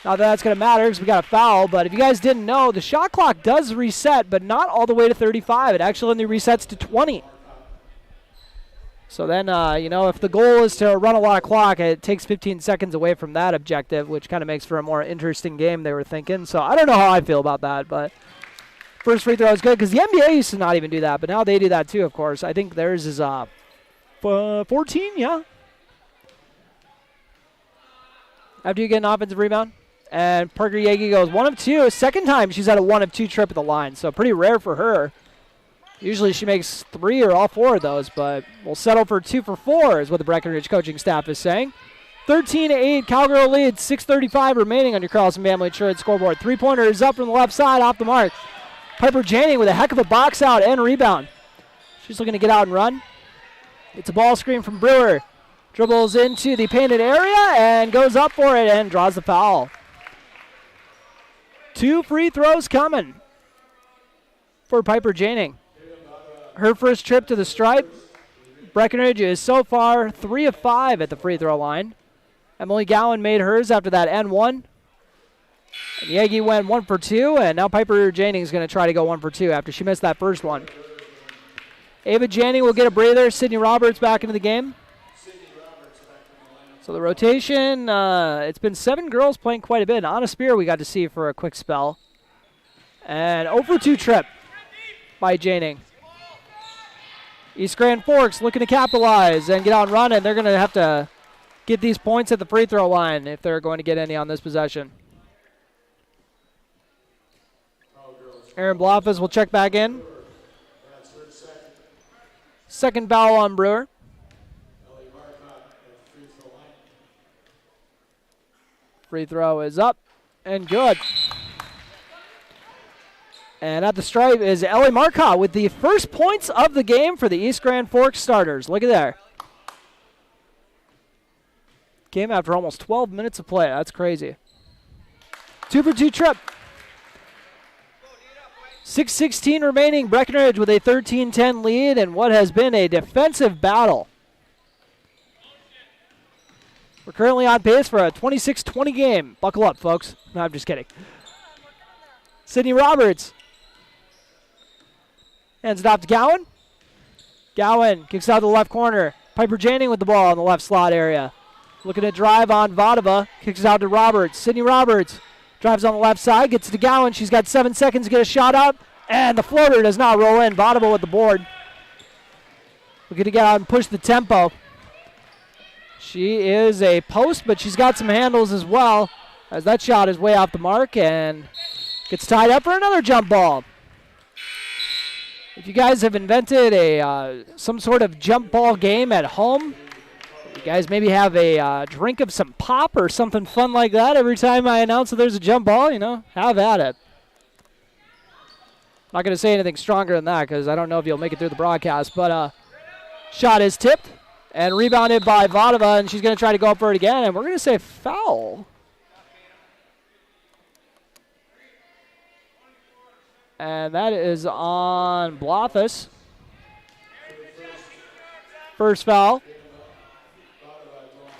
not that that's going to matter because we got a foul, but if you guys didn't know, the shot clock does reset, but not all the way to 35. It actually only resets to 20. So then, if the goal is to run a lot of clock, it takes 15 seconds away from that objective, which kind of makes for a more interesting game, they were thinking. So I don't know how I feel about that, but first free throw is good because the NBA used to not even do that, but now they do that too, of course. I think theirs is 14, yeah? After you get an offensive rebound. And Parker Yagi goes 1 of 2. Second time she's had a 1 of 2 trip at the line, so pretty rare for her. Usually she makes 3 or all 4 of those, but we'll settle for 2 for 4 is what the Breckenridge coaching staff is saying. 13-8, Cowgirl lead, 6:35 remaining on your Carlson Family Insurance scoreboard. Three-pointer is up from the left side, off the mark. Piper Janning with a heck of a box out and rebound. She's looking to get out and run. It's a ball screen from Brewer. Dribbles into the painted area and goes up for it and draws the foul. 2 free throws coming for Piper Janning. Her first trip to the stripe. Breckenridge is so far 3 of 5 at the free throw line. Emily Gowan made hers after that N1. And Yagi went 1 for 2, and now Piper Janning is going to try to go 1 for 2 after she missed that first one. Ava Janning will get a breather. Sydney Roberts back into the game. So the rotation, it's been 7 girls playing quite a bit. Anna Spear we got to see for a quick spell. And 0 for 2 trip by Janning. East Grand Forks looking to capitalize and get on run, and they're going to have to get these points at the free throw line if they're going to get any on this possession. Aaron Blofeld will check back in. Second foul on Brewer. Free throw is up and good. And at the stripe is Ellie Marcotte with the first points of the game for the East Grand Forks starters. Look at there. Came after almost 12 minutes of play. That's crazy. 2 for 2 trip. 6:16 remaining. Breckenridge with a 13-10 lead and what has been a defensive battle. We're currently on pace for a 26-20 game. Buckle up, folks. No, I'm just kidding. Sydney Roberts. Hands it off to Gowan. Gowan kicks out to the left corner. Piper Janning with the ball in the left slot area. Looking to drive on Vadova. Kicks it out to Roberts. Sydney Roberts drives on the left side. Gets to Gowan. She's got 7 seconds to get a shot up. And the floater does not roll in. Vadova with the board. Looking to get out and push the tempo. She is a post, but she's got some handles as well, as that shot is way off the mark and gets tied up for another jump ball. If you guys have invented some sort of jump ball game at home, You guys maybe have a drink of some pop or something fun like that every time I announce that there's a jump ball, have at it. Not going to say anything stronger than that because I don't know if you'll make it through the broadcast, but shot is tipped and rebounded by Vodova, and she's going to try to go up for it again, and we're going to say foul. And that is on Blothus. First foul.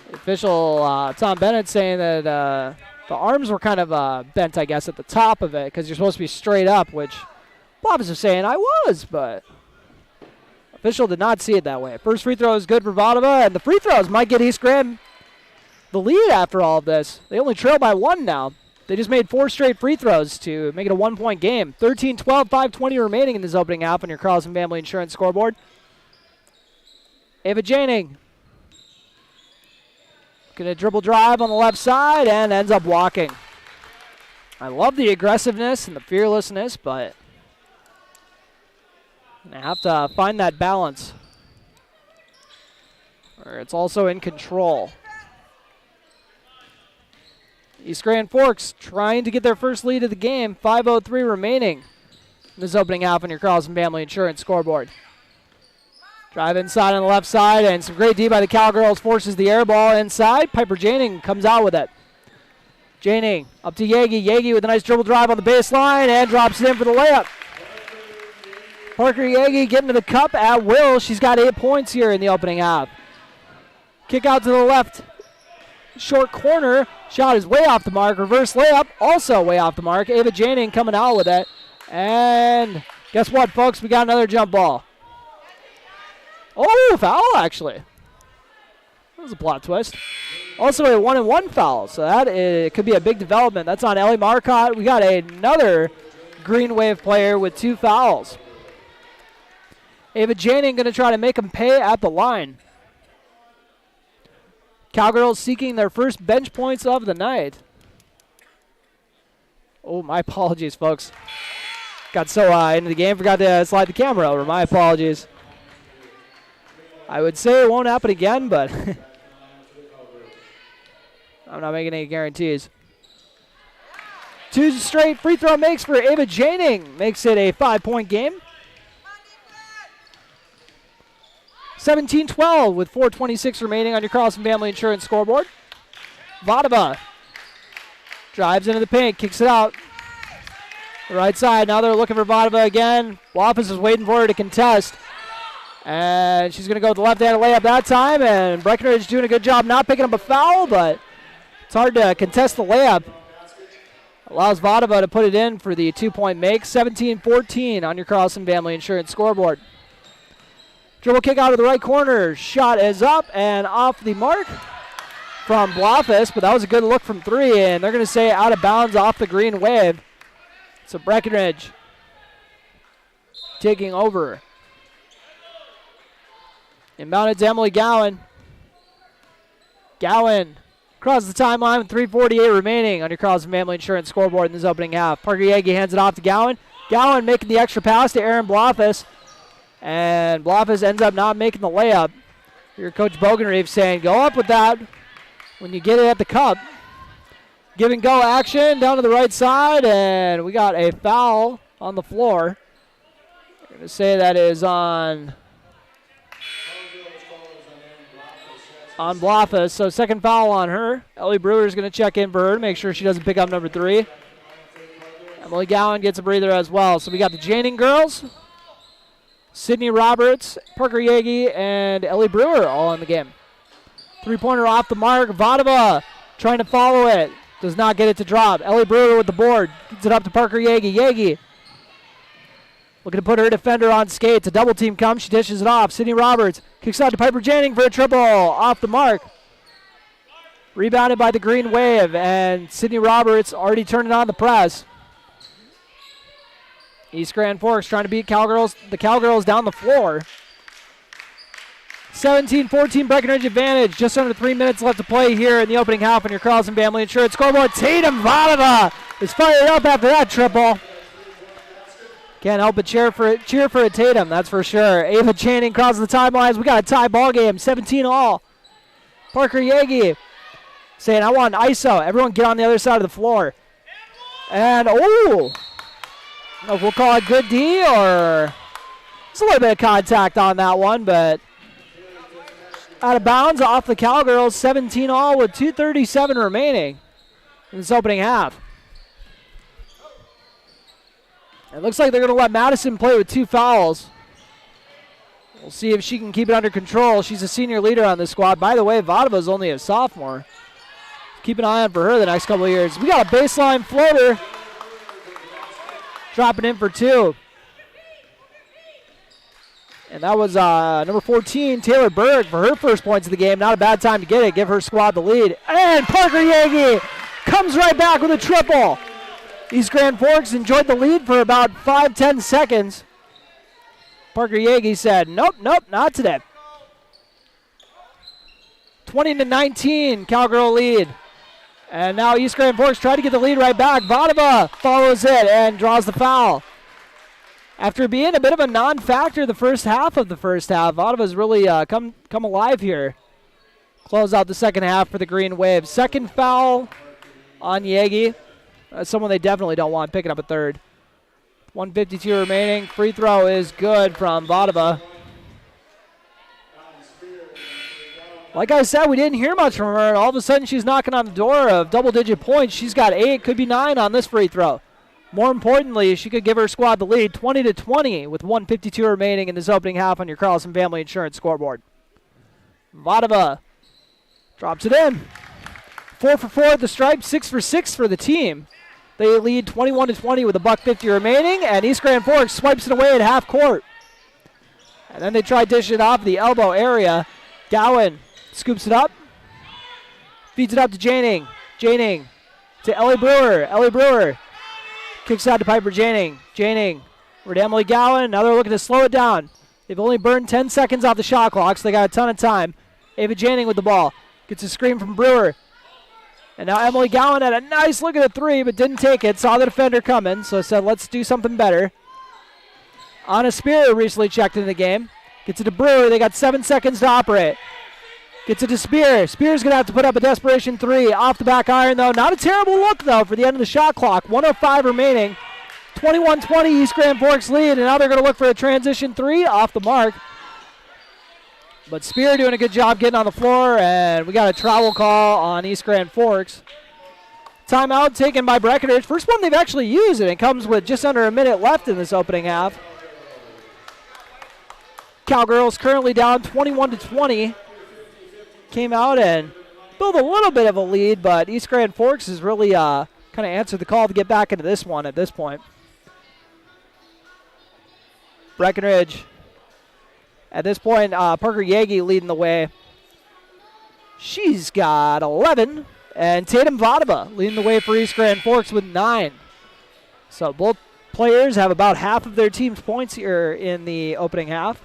The official, Tom Bennett, saying that the arms were kind of bent, I guess, at the top of it because you're supposed to be straight up, which Blothus is saying I was, but official did not see it that way. First free throw is good for Vodova, and the free throws might get East Grand the lead after all of this. They only trail by 1 now. They just made 4 straight free throws to make it a 1-point game. 13-12, 5:20 remaining in this opening half on your Carlson Family Insurance scoreboard. Ava Janing going to dribble drive on the left side and ends up walking. I love the aggressiveness and the fearlessness, but I have to find that balance where it's also in control. East Grand Forks trying to get their first lead of the game. 5:03 remaining in this opening half on your Carlson Family Insurance scoreboard. Drive inside on the left side, and some great D by the Cowgirls forces the air ball inside. Piper Janing comes out with it. Janing up to Yagi. Yagi with a nice dribble drive on the baseline and drops it in for the layup. Parker Yagi getting to the cup at will. She's got 8 points here in the opening half. Kick out to the left. Short corner. Shot is way off the mark. Reverse layup, also way off the mark. Ava Janing coming out with it. And guess what, folks? We got another jump ball. Oh, foul, actually. That was a plot twist. Also a 1-and-1 foul, so that could be a big development. That's on Ellie Marcotte. We got another Green Wave player with 2 fouls. Ava Janing going to try to make them pay at the line. Cowgirls seeking their first bench points of the night. Oh, my apologies, folks. Got so into the game, forgot to slide the camera over. My apologies. I would say it won't happen again, but I'm not making any guarantees. 2 straight free throw makes for Ava Janing. Makes it a 5-point game. 17-12 with 4:26 remaining on your Carlson Family Insurance scoreboard. Vodova drives into the paint, kicks it out. The right side, now they're looking for Vodova again. Blothus is waiting for her to contest. And she's going to go with the left-handed layup that time, and Breckenridge doing a good job not picking up a foul, but it's hard to contest the layup. Allows Vodova to put it in for the 2-point make. 17-14 on your Carlson Family Insurance scoreboard. Dribble kick out of the right corner. Shot is up and off the mark from Blothus, but that was a good look from 3, and they're going to say out of bounds off the Green Wave. So Breckenridge taking over. Inbounded to Emily Gowan. Gowan crosses the timeline with 3:48 remaining on your Carlson Family Insurance scoreboard in this opening half. Parker Yagi hands it off to Gowan. Gowan making the extra pass to Aaron Blothus. And Blothus ends up not making the layup. Your Coach Bogenreef saying, go up with that when you get it at the cup. Give and go action down to the right side, and we got a foul on the floor. I'm going to say that is on Blothus, so second foul on her. Ellie Brewer is going to check in for her to make sure she doesn't pick up number 3. Emily Gowan gets a breather as well. So we got the Janing girls, Sydney Roberts, Parker Yagi, and Ellie Brewer all in the game. 3-pointer off the mark. Vodova trying to follow it. Does not get it to drop. Ellie Brewer with the board. Gets it up to Parker Yagi. Yagi looking to put her defender on skates. A double team comes. She dishes it off. Sydney Roberts kicks out to Piper Janing for a triple. Off the mark. Rebounded by the Green Wave. And Sydney Roberts already turning on the press. East Grand Forks trying to beat the Cowgirls down the floor. 17-14 Breckenridge advantage. Just under 3 minutes left to play here in the opening half on your Carlson Family Insurance scoreboard. Tatum Vodova is fired up after that triple. Can't help but cheer for a Tatum, that's for sure. Ava Channing crosses the timelines. We got a tie ball game, 17 all. Parker Yagi saying, I want ISO. Everyone get on the other side of the floor. And, I don't know if we'll call it good D or it's a little bit of contact on that one, but out of bounds off the Cowgirls, 17 all with 2:37 remaining in this opening half. It looks like they're going to let Madison play with 2 fouls. We'll see if she can keep it under control. She's a senior leader on this squad. By the way, Vadova's only a sophomore. Keep an eye on for her the next couple of years. We got a baseline floater. Dropping in for 2. And that was number 14, Taylor Berg, for her first points of the game. Not a bad time to get it. Give her squad the lead. And Parker Yagi comes right back with a triple. East Grand Forks enjoyed the lead for about 5-10 seconds. Parker Yagi said, nope, not today. 20-19, Cowgirl lead. And now East Grand Forks try to get the lead right back. Vadova follows it and draws the foul. After being a bit of a non-factor the first half of the first half, Vadova's really come alive here. Close out the second half for the Green Wave. Second foul on Yagi. That's someone they definitely don't want picking up a third. 1:52 remaining. Free throw is good from Vadova. Like I said, we didn't hear much from her. All of a sudden, she's knocking on the door of double-digit points. She's got 8, could be 9 on this free throw. More importantly, she could give her squad the lead, 20-20, with 1:52 remaining in this opening half on your Carlson Family Insurance scoreboard. Vadova drops it in. 4 for 4 at the stripe, 6 for 6 for the team. They lead 21-20 with $1:50 remaining, and East Grand Forks swipes it away at half court. And then they try to dish it off the elbow area. Gowan scoops it up, feeds it up to Janing. Janing to Ellie Brewer. Ellie Brewer kicks out to Piper Janing. Janing over to Emily Gowan. Now they're looking to slow it down. They've only burned 10 seconds off the shot clock, so they got a ton of time. Ava Janing with the ball. Gets a screen from Brewer. And now Emily Gowan had a nice look at a 3, but didn't take it. Saw the defender coming, so said, let's do something better. Anna Spear recently checked into the game. Gets it to Brewer. They got 7 seconds to operate. Gets it to Spear. Spear's going to have to put up a desperation 3. Off the back iron, though. Not a terrible look, though, for the end of the shot clock. 1:05 remaining. 21-20 East Grand Forks lead, and now they're going to look for a transition 3 off the mark. But Spear doing a good job getting on the floor, and we got a travel call on East Grand Forks. Timeout taken by Breckenridge. First one they've actually used, and it comes with just under a minute left in this opening half. Cowgirls currently down 21-20. Came out and built a little bit of a lead, but East Grand Forks has really kind of answered the call to get back into this one at this point. Breckenridge, at this point, Parker Yagi leading the way. She's got 11, and Tatum Vadova leading the way for East Grand Forks with 9. So both players have about half of their team's points here in the opening half.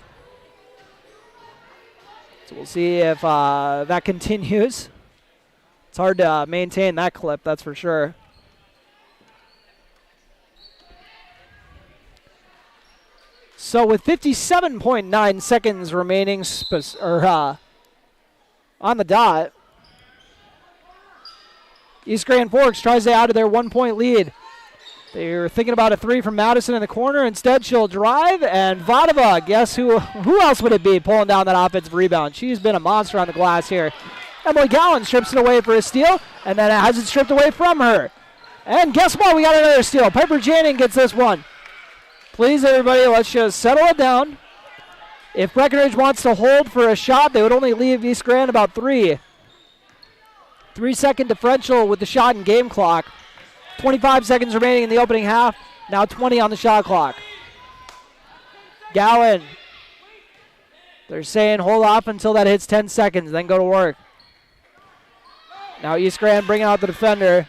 So we'll see if that continues. It's hard to maintain that clip, that's for sure. So with 57.9 seconds remaining on the dot, East Grand Forks tries to add to their 1-point lead. They're thinking about a 3 from Madison in the corner. Instead, she'll drive, and Vadova, guess who else would it be pulling down that offensive rebound? She's been a monster on the glass here. Emily Gowan strips it away for a steal, and then has it stripped away from her. And guess what? We got another steal. Piper Janing gets this one. Please, everybody, let's just settle it down. If Breckenridge wants to hold for a shot, they would only leave East Grand about 3. 3-second differential with the shot and game clock. 25 seconds remaining in the opening half. Now 20 on the shot clock. Gowan. They're saying hold off until that hits 10 seconds, then go to work. Now East Grand bringing out the defender.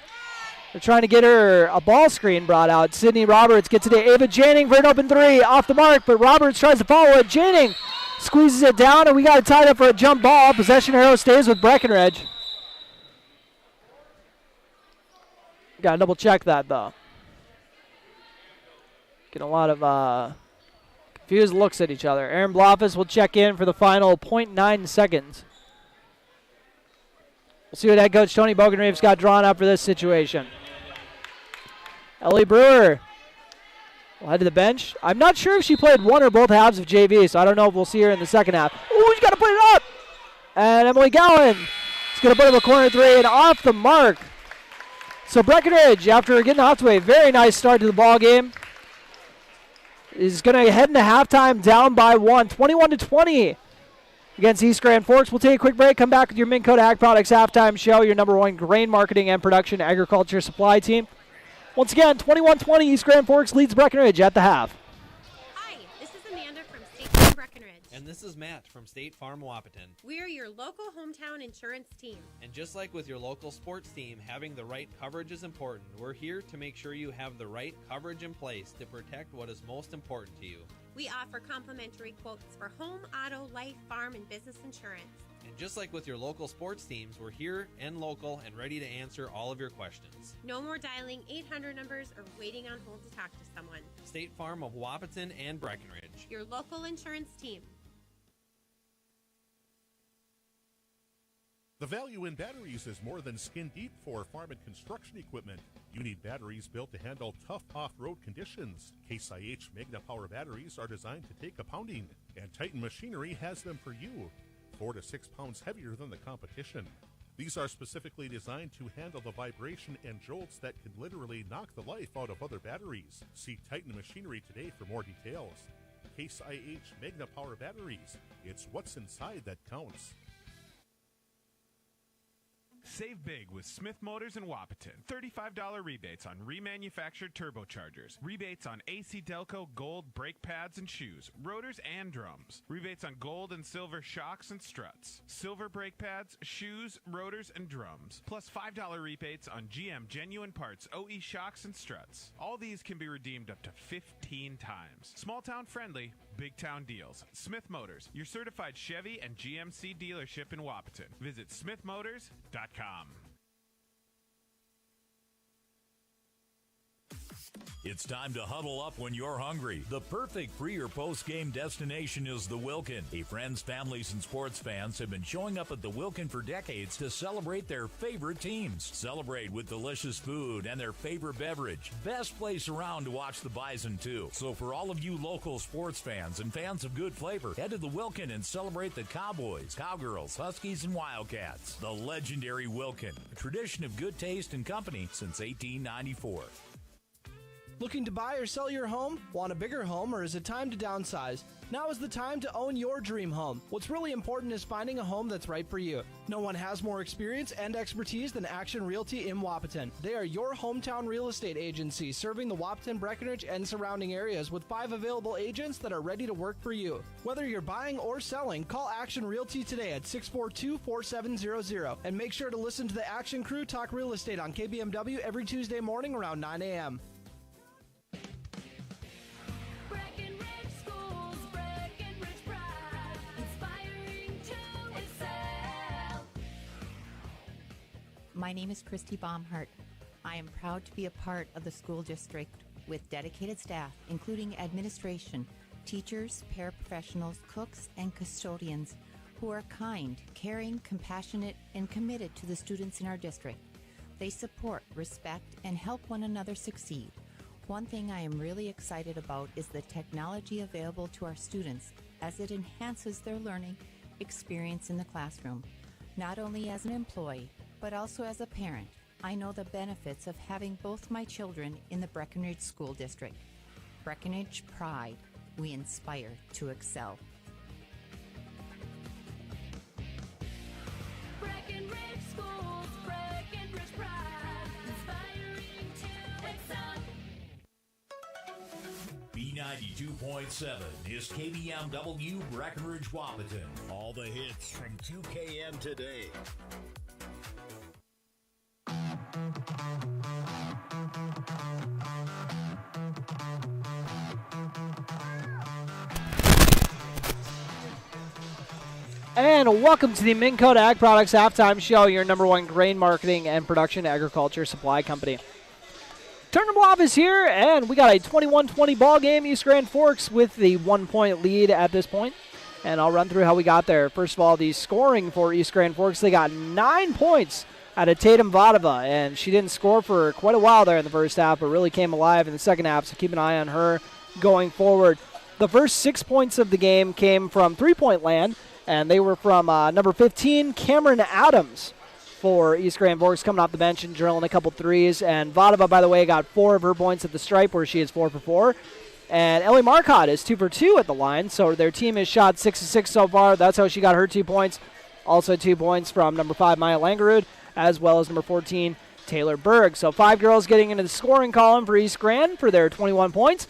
They're trying to get her a ball screen brought out. Sydney Roberts gets it to Ava Janing for an open 3. Off the mark, but Roberts tries to follow it. Janing squeezes it down, and we got it tied up for a jump ball. Possession arrow stays with Breckenridge. Got to double check that, though. Get a lot of confused looks at each other. Aaron Blofis will check in for the final 0.9 seconds. We'll see what head coach Tony Bogenreeves got drawn up for this situation. Ellie Brewer will head to the bench. I'm not sure if she played one or both halves of JV, so I don't know if we'll see her in the second half. Oh, she's got to put it up! And Emily Gowan is going to put up a corner three and off the mark. So Breckenridge, after getting off to a very nice start to the ball game, is going to head into halftime down by 1, 21-20 against East Grand Forks. We'll take a quick break, come back with your Minn Kota Ag Products halftime show, your number one grain marketing and production agriculture supply team. Once again, 21-20, East Grand Forks leads Breckenridge at the half. Hi, this is Amanda from State Farm Breckenridge. And this is Matt from State Farm Wapaton. We're your local hometown insurance team. And just like with your local sports team, having the right coverage is important. We're here to make sure you have the right coverage in place to protect what is most important to you. We offer complimentary quotes for home, auto, life, farm, and business insurance. And just like with your local sports teams, we're here and local and ready to answer all of your questions. No more dialing 800 numbers or waiting on hold to talk to someone. State Farm of Wapaton and Breckenridge. Your local insurance team. The value in batteries is more than skin deep for farm and construction equipment. You need batteries built to handle tough off-road conditions. Case IH Magna Power batteries are designed to take a pounding, and Titan Machinery has them for you. 4 to 6 pounds heavier than the competition. These are specifically designed to handle the vibration and jolts that can literally knock the life out of other batteries. See Titan Machinery today for more details. Case IH Magna Power batteries. It's what's inside that counts. Save big with Smith Motors in Wapaton. $35 rebates on remanufactured turbochargers. Rebates on AC Delco gold brake pads and shoes, rotors and drums. Rebates on gold and silver shocks and struts. Silver brake pads, shoes, rotors, and drums. Plus $5 rebates on GM genuine parts, OE shocks and struts. All these can be redeemed up to 15 times. Small town friendly, big town deals. Smith Motors, your certified Chevy and GMC dealership in Wapaton. Visit smithmotors.com. It's time to huddle up when you're hungry. The perfect pre- or post-game destination is the Wilkin. Friends, families, and sports fans have been showing up at the Wilkin for decades to celebrate their favorite teams. Celebrate with delicious food and their favorite beverage. Best place around to watch the Bison, too. So for all of you local sports fans and fans of good flavor, head to the Wilkin and celebrate the Cowboys, Cowgirls, Huskies, and Wildcats. The legendary Wilkin, a tradition of good taste and company since 1894. Looking to buy or sell your home? Want a bigger home, or is it time to downsize? Now is the time to own your dream home. What's really important is finding a home that's right for you. No one has more experience and expertise than Action Realty in Wapaton. They are your hometown real estate agency, serving the Wapaton, Breckenridge, and surrounding areas with 5 available agents that are ready to work for you. Whether you're buying or selling, call Action Realty today at 642-4700 and make sure to listen to the Action Crew talk real estate on KBMW every Tuesday morning around 9 a.m. Breckenridge Schools, Breckenridge pride, inspiring to excel. My name is Christy Baumhart. I am proud to be a part of the school district with dedicated staff, including administration, teachers, paraprofessionals, cooks, and custodians who are kind, caring, compassionate, and committed to the students in our district. They support, respect, and help one another succeed. One thing I am really excited about is the technology available to our students as it enhances their learning experience in the classroom. Not only as an employee, but also as a parent, I know the benefits of having both my children in the Breckenridge School District. Breckenridge Pride. We inspire to excel. Breckenridge Schools, Breckenridge pride, inspiring to excel. B92.7 is KBMW Breckenridge Wapaton. All the hits from 2KM today. And welcome to the Minn Kota Ag Products halftime show, your number one grain marketing and production agriculture supply company. Tournament office here, and we got a 21-20 ball game. East Grand Forks with the 1-point lead at this point. And I'll run through how we got there. First of all, the scoring for East Grand Forks, they got 9 points out of Tatum Vadova, and she didn't score for quite a while there in the first half, but really came alive in the second half, so keep an eye on her going forward. The first 6 points of the game came from three-point land, and they were from number 15, Cameron Adams, for East Grand Forks, coming off the bench and drilling a couple threes. And Vadova, by the way, got 4 of her points at the stripe, where she is 4 for 4. And Ellie Marcotte is 2 for 2 at the line, so their team has shot 6 of 6 so far. That's how she got her 2 points. Also 2 points from number 5, Maya Langerud, as well as number 14, Taylor Berg. So 5 girls getting into the scoring column for East Grand for their 21 points.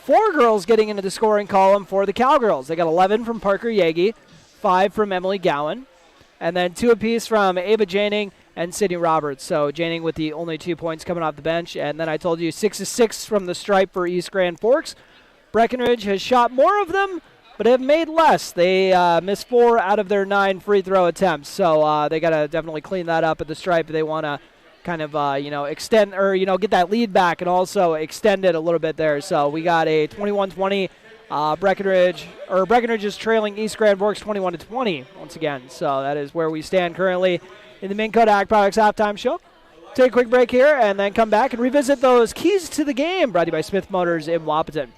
4 girls getting into the scoring column for the Cowgirls. They got 11 from Parker Yagi, 5 from Emily Gowan, and then 2 apiece from Ava Janing and Sydney Roberts. So Janing with the only 2 points coming off the bench. And then I told you 6 of 6 from the stripe for East Grand Forks. Breckenridge has shot more of them, but have made less. They missed 4 out of their 9 free throw attempts. So they got to definitely clean that up at the stripe. They want to kind of, extend or, get that lead back and also extend it a little bit there. So we got a 21-20 Breckenridge is trailing East Grand Forks 21-20 once again. So that is where we stand currently in the Minn Kota Ag Products halftime show. Take a quick break here and then come back and revisit those keys to the game brought to you by Smith Motors in Wapaton.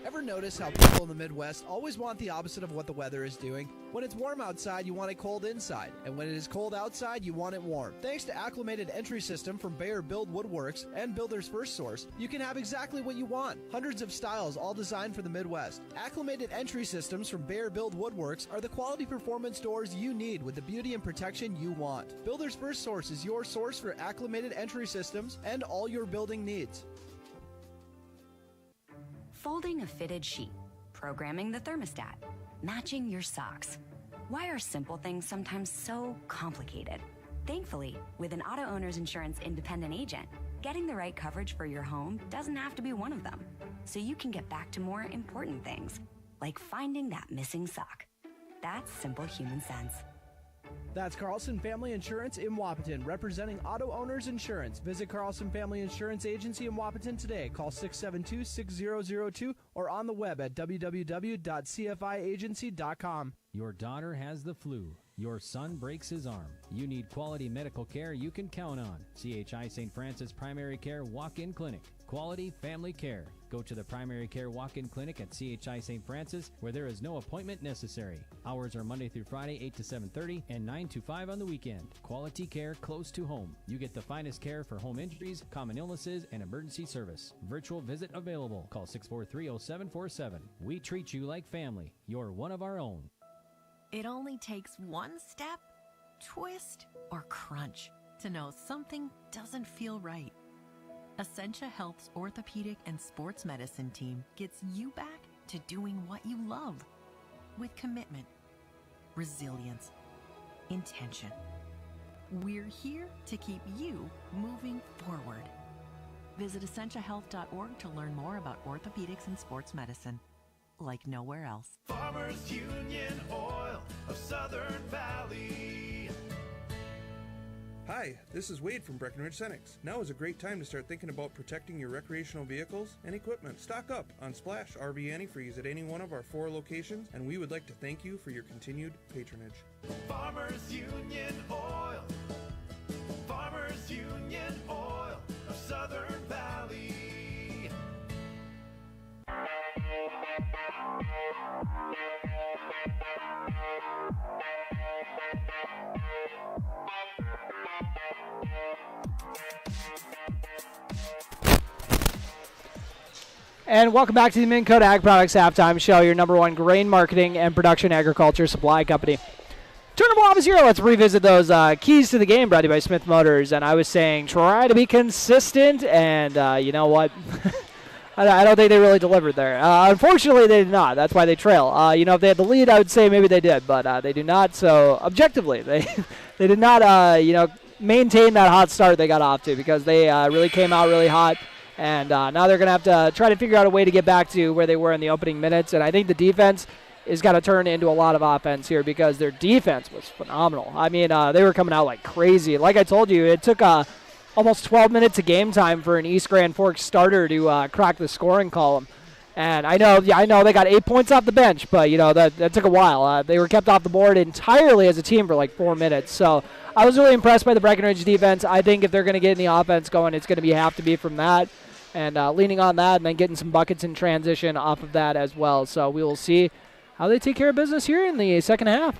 Ever notice how people in the Midwest always want the opposite of what the weather is doing? When it's warm outside, you want it cold inside. And when it is cold outside, you want it warm. Thanks to Acclimated Entry System from Bayer Build Woodworks and Builder's First Source, you can have exactly what you want. Hundreds of styles, all designed for the Midwest. Acclimated Entry Systems from Bayer Build Woodworks are the quality performance doors you need with the beauty and protection you want. Builder's First Source is your source for acclimated entry systems and all your building needs. Folding a fitted sheet, programming the thermostat, matching your socks. Why are simple things sometimes so complicated? Thankfully, with an auto owner's insurance independent agent, getting the right coverage for your home doesn't have to be one of them. So you can get back to more important things, like finding that missing sock. That's simple human sense. That's Carlson Family Insurance in Wapaton, representing auto owners insurance. Visit Carlson Family Insurance Agency in Wapaton today. Call 672-6002 or on the web at www.cfiagency.com. Your daughter has the flu. Your son breaks his arm. You need quality medical care you can count on. CHI St. Francis Primary Care Walk-In Clinic. Quality family care. Go to the Primary Care Walk-In Clinic at CHI St. Francis, where there is no appointment necessary. Hours are Monday through Friday, 8 to 7:30 and 9 to 5 on the weekend. Quality care close to home. You get the finest care for home injuries, common illnesses, and emergency service. Virtual visit available. Call 643-0747. We treat you like family. You're one of our own. It only takes one step, twist, or crunch to know something doesn't feel right. Essentia Health's orthopedic and sports medicine team gets you back to doing what you love with commitment, resilience, intention. We're here to keep you moving forward. Visit essentiahealth.org to learn more about orthopedics and sports medicine, like nowhere else. Farmers Union Oil of Southern Valley. Hi, this is Wade from Breckenridge Cenex. Now is a great time to start thinking about protecting your recreational vehicles and equipment. Stock up on Splash RV Antifreeze at any one of our 4 locations, and we would like to thank you for your continued patronage. Farmers Union Oil. Farmers Union Oil of Southern Valley. And welcome back to the Minn Kota Ag Products Halftime Show, your number 1 grain marketing and production agriculture supply company. Turner Bob is here. Let's revisit those keys to the game brought to you by Smith Motors. And I was saying try to be consistent, and you know what? I don't think they really delivered there. Unfortunately, they did not. That's why they trail. If they had the lead, I would say maybe they did, but they do not. So objectively, they did not, maintain that hot start they got off to, because they really came out really hot. And now they're going to have to try to figure out a way to get back to where they were in the opening minutes. And I think the defense is going to turn into a lot of offense here, because their defense was phenomenal. I mean, they were coming out like crazy. Like I told you, it took almost 12 minutes of game time for an East Grand Forks starter to crack the scoring column. And I know they got 8 points off the bench, but that took a while. They were kept off the board entirely as a team for like 4 minutes. So I was really impressed by the Breckenridge defense. I think if they're going to get any offense going, it's going to have to be from that, and leaning on that, and then getting some buckets in transition off of that as well. So we will see how they take care of business here in the second half.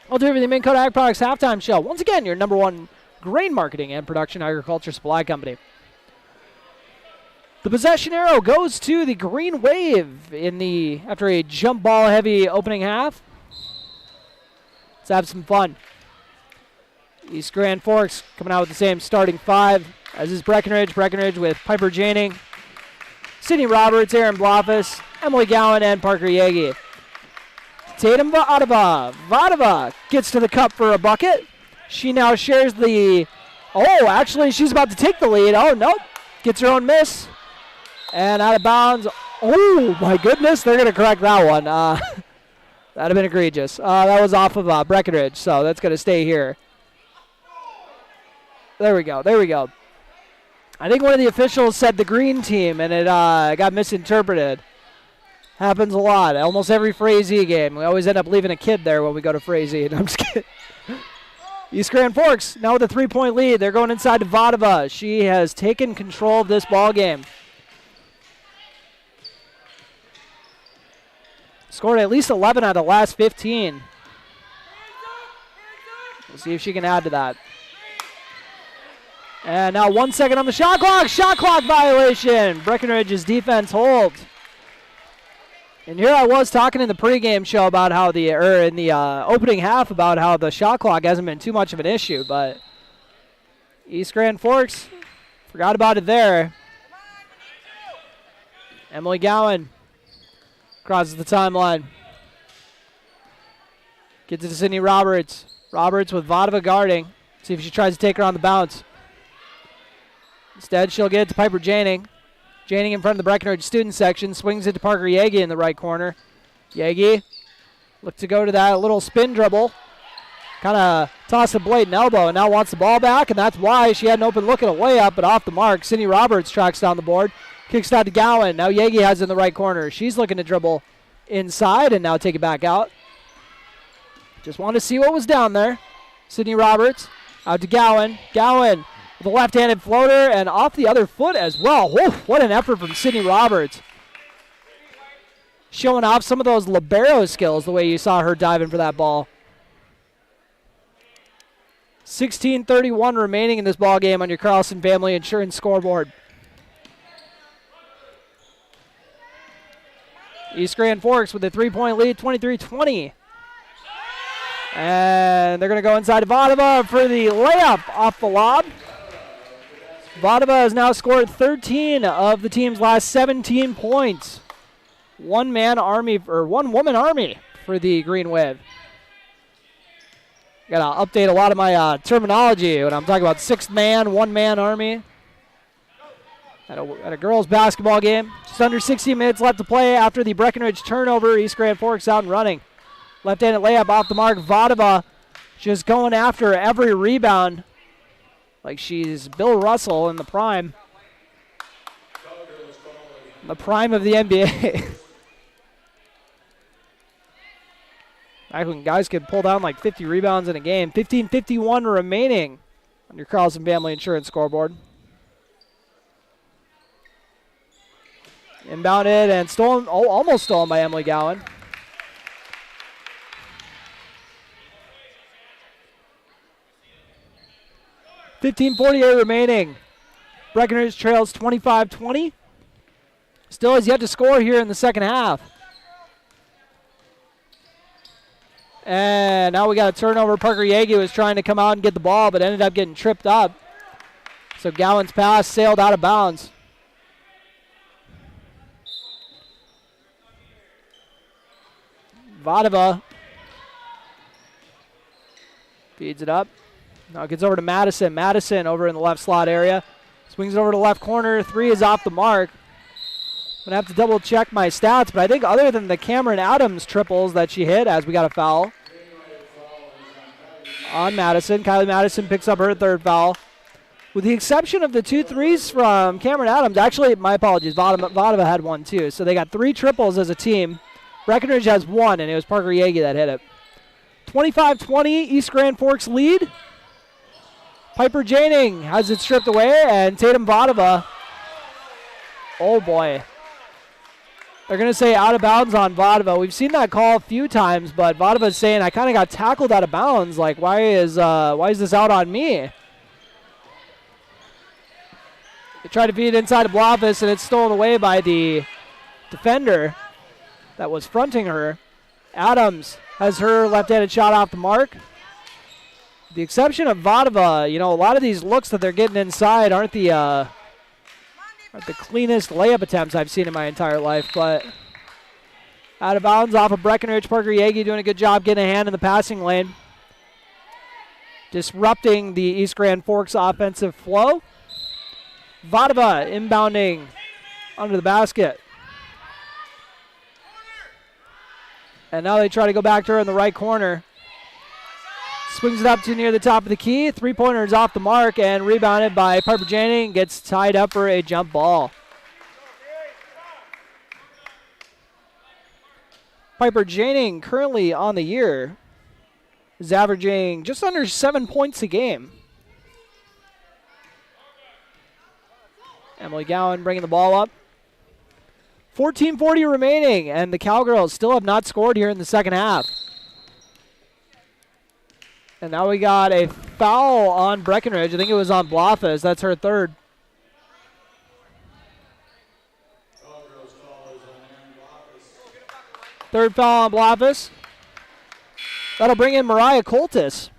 I'll do everything Minn Kota Ag Products halftime show. Once again, your #1 grain marketing and production agriculture supply company. The possession arrow goes to the Green Wave after a jump ball heavy opening half. Let's have some fun. East Grand Forks coming out with the same starting 5 as is Breckenridge. Breckenridge with Piper Janing, Sydney Roberts, Aaron Blofus, Emily Gowan, and Parker Yagi. Tatum Vadova. Vadova gets to the cup for a bucket. She now shares the... Oh, actually, she's about to take the lead. Oh, nope. Gets her own miss. And out of bounds. Oh, my goodness. They're going to correct that one. That would have been egregious. That was off of Breckenridge, so that's going to stay here. There we go. I think one of the officials said the green team, and it got misinterpreted. Happens a lot. Almost every Frazee game. We always end up leaving a kid there when we go to Frazee. I'm just kidding. East Grand Forks now with a 3-point lead. They're going inside to Vadova. She has taken control of this ball game. Scored at least 11 out of the last 15. We'll see if she can add to that. And now 1 second on the shot clock. Shot clock violation. Breckenridge's defense holds. And here I was talking in the pregame show about how in the opening half about how the shot clock hasn't been too much of an issue, but East Grand Forks forgot about it there. Emily Gowan crosses the timeline. Gets it to Sydney Roberts. Roberts with Vadova guarding. See if she tries to take her on the bounce. Instead, she'll get it to Piper Janing. Janing in front of the Breckenridge student section. Swings it to Parker Yagi in the right corner. Yagi look to go to that little spin dribble. Kind of tossed a blatant elbow and now wants the ball back, and that's why she had an open look at a layup, but off the mark. Sydney Roberts tracks down the board. Kicks it out to Gowan. Now Yagi has it in the right corner. She's looking to dribble inside and now take it back out. Just wanted to see what was down there. Sydney Roberts out to Gowan. Gowan with a left-handed floater and off the other foot as well. Whoa, what an effort from Sydney Roberts. Showing off some of those libero skills the way you saw her diving for that ball. 16:31 remaining in this ball game on your Carlson Family Insurance scoreboard. East Grand Forks with a 3-point lead, 23-20. And they're going to go inside to Vadova for the layup off the lob. Vadova has now scored 13 of the team's last 17 points. One-woman army for the Green Wave. Got to update a lot of my terminology when I'm talking about 6-man, one-man army. At a girls' basketball game. Just under 60 minutes left to play after the Breckenridge turnover. East Grand Forks out and running. Left-handed layup off the mark. Vadova just going after every rebound like she's Bill Russell in the prime. The prime of the NBA. Back when guys could pull down like 50 rebounds in a game. 15:51 remaining on your Carlson Family Insurance scoreboard. Inbounded and stolen, almost stolen by Emily Gowan. $15:48 remaining. Breckenridge trails 25-20. Still has yet to score here in the second half. And now we got a turnover. Parker Yagi was trying to come out and get the ball, but ended up getting tripped up. So Gowan's pass sailed out of bounds. Vadova feeds it up. Now it gets over to Madison. Madison over in the left slot area. Swings it over to the left corner. 3 is off the mark. I'm going to have to double check my stats, but I think other than the Cameron Adams triples that she hit, as we got a foul on Madison. Kylie Madison picks up her third foul. With the exception of the 2 threes from Cameron Adams, actually, my apologies, Vadova had one too. So they got 3 triples as a team. Breckenridge has 1, and it was Parker Yagi that hit it. 25-20, East Grand Forks lead. Piper Janing has it stripped away, and Tatum Vadova. Oh boy. They're going to say out of bounds on Vadova. We've seen that call a few times, but Vadova's saying, I kind of got tackled out of bounds. Like, why is this out on me? They try to feed it inside of Blofis, and it's stolen away by the defender that was fronting her. Adams has her left-handed shot off the mark. The exception of Vadova, a lot of these looks that they're getting inside aren't the cleanest layup attempts I've seen in my entire life, but out of bounds off of Breckenridge. Parker Yagi doing a good job getting a hand in the passing lane, disrupting the East Grand Forks offensive flow. Vadova inbounding under the basket. And now they try to go back to her in the right corner. Swings it up to near the top of the key. 3-pointer is off the mark and rebounded by Piper Janing. Gets tied up for a jump ball. Piper Janing, currently on the year, is averaging just under 7 points a game. Emily Gowan bringing the ball up. 14:40 remaining, and the Cowgirls still have not scored here in the second half. And now we got a foul on Breckenridge. I think it was on Blofis. That's her third. Third foul on Blofis. That'll bring in Mariah Coltis.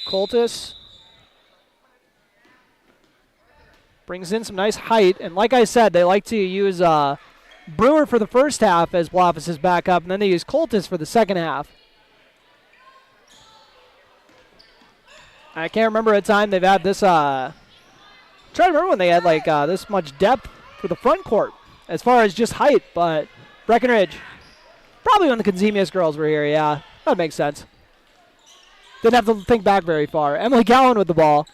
Coltis brings in some nice height. And like I said, they like to use Brewer for the first half as Blofis is back up, and then they use Coltis for the second half. I can't remember a time they've had this. Trying to remember when they had this much depth for the front court as far as just height, but Breckenridge, probably when the Consemius girls were here, yeah, that makes sense. Didn't have to think back very far. Emily Gowan with the ball.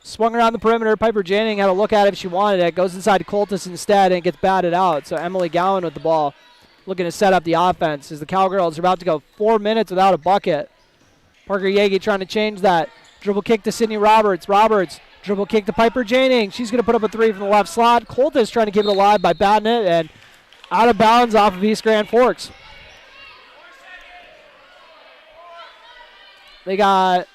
Swung around the perimeter. Piper Janing had a look at it if she wanted it. Goes inside to Coltis instead and gets batted out. So Emily Gowan with the ball, looking to set up the offense as the Cowgirls are about to go 4 minutes without a bucket. Parker Yagi trying to change that. Dribble kick to Sydney Roberts. Roberts, dribble kick to Piper Janing. She's going to put up a 3 from the left slot. Coltis trying to keep it alive by batting it, and out of bounds off of East Grand Forks. They got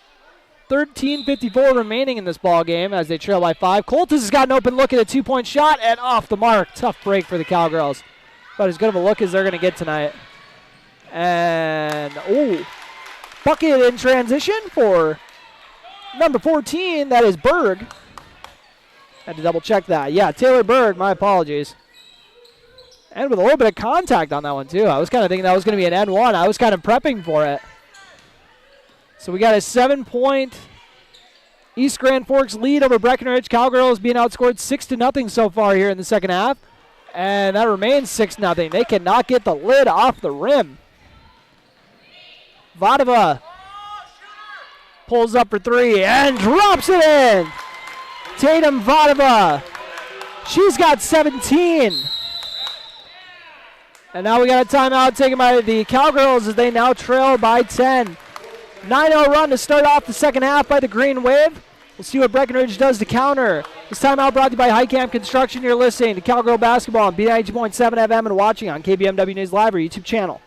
13:54 remaining in this ball game as they trail by 5. Coltis has got an open look at a 2-point shot and off the mark. Tough break for the Cowgirls. About as good of a look as they're going to get tonight. And, bucket in transition for number 14. That is Berg. Had to double check that. Yeah, Taylor Berg. My apologies. And with a little bit of contact on that one, too. I was kind of thinking that was going to be an N1. I was kind of prepping for it. So we got a 7-point East Grand Forks lead over Breckenridge. Cowgirls being outscored 6-0 so far here in the second half. And that remains 6-0. They cannot get the lid off the rim. Vadova pulls up for 3 and drops it in. Tatum Vadova. She's got 17. And now we got a timeout taken by the Cowgirls as they now trail by 10. 9-0 run to start off the second half by the Green Wave. We'll see what Breckenridge does to counter. This timeout brought to you by High Camp Construction. You're listening to Cowgirl Basketball on B92.7 FM and watching on KBMW News Live or YouTube channel.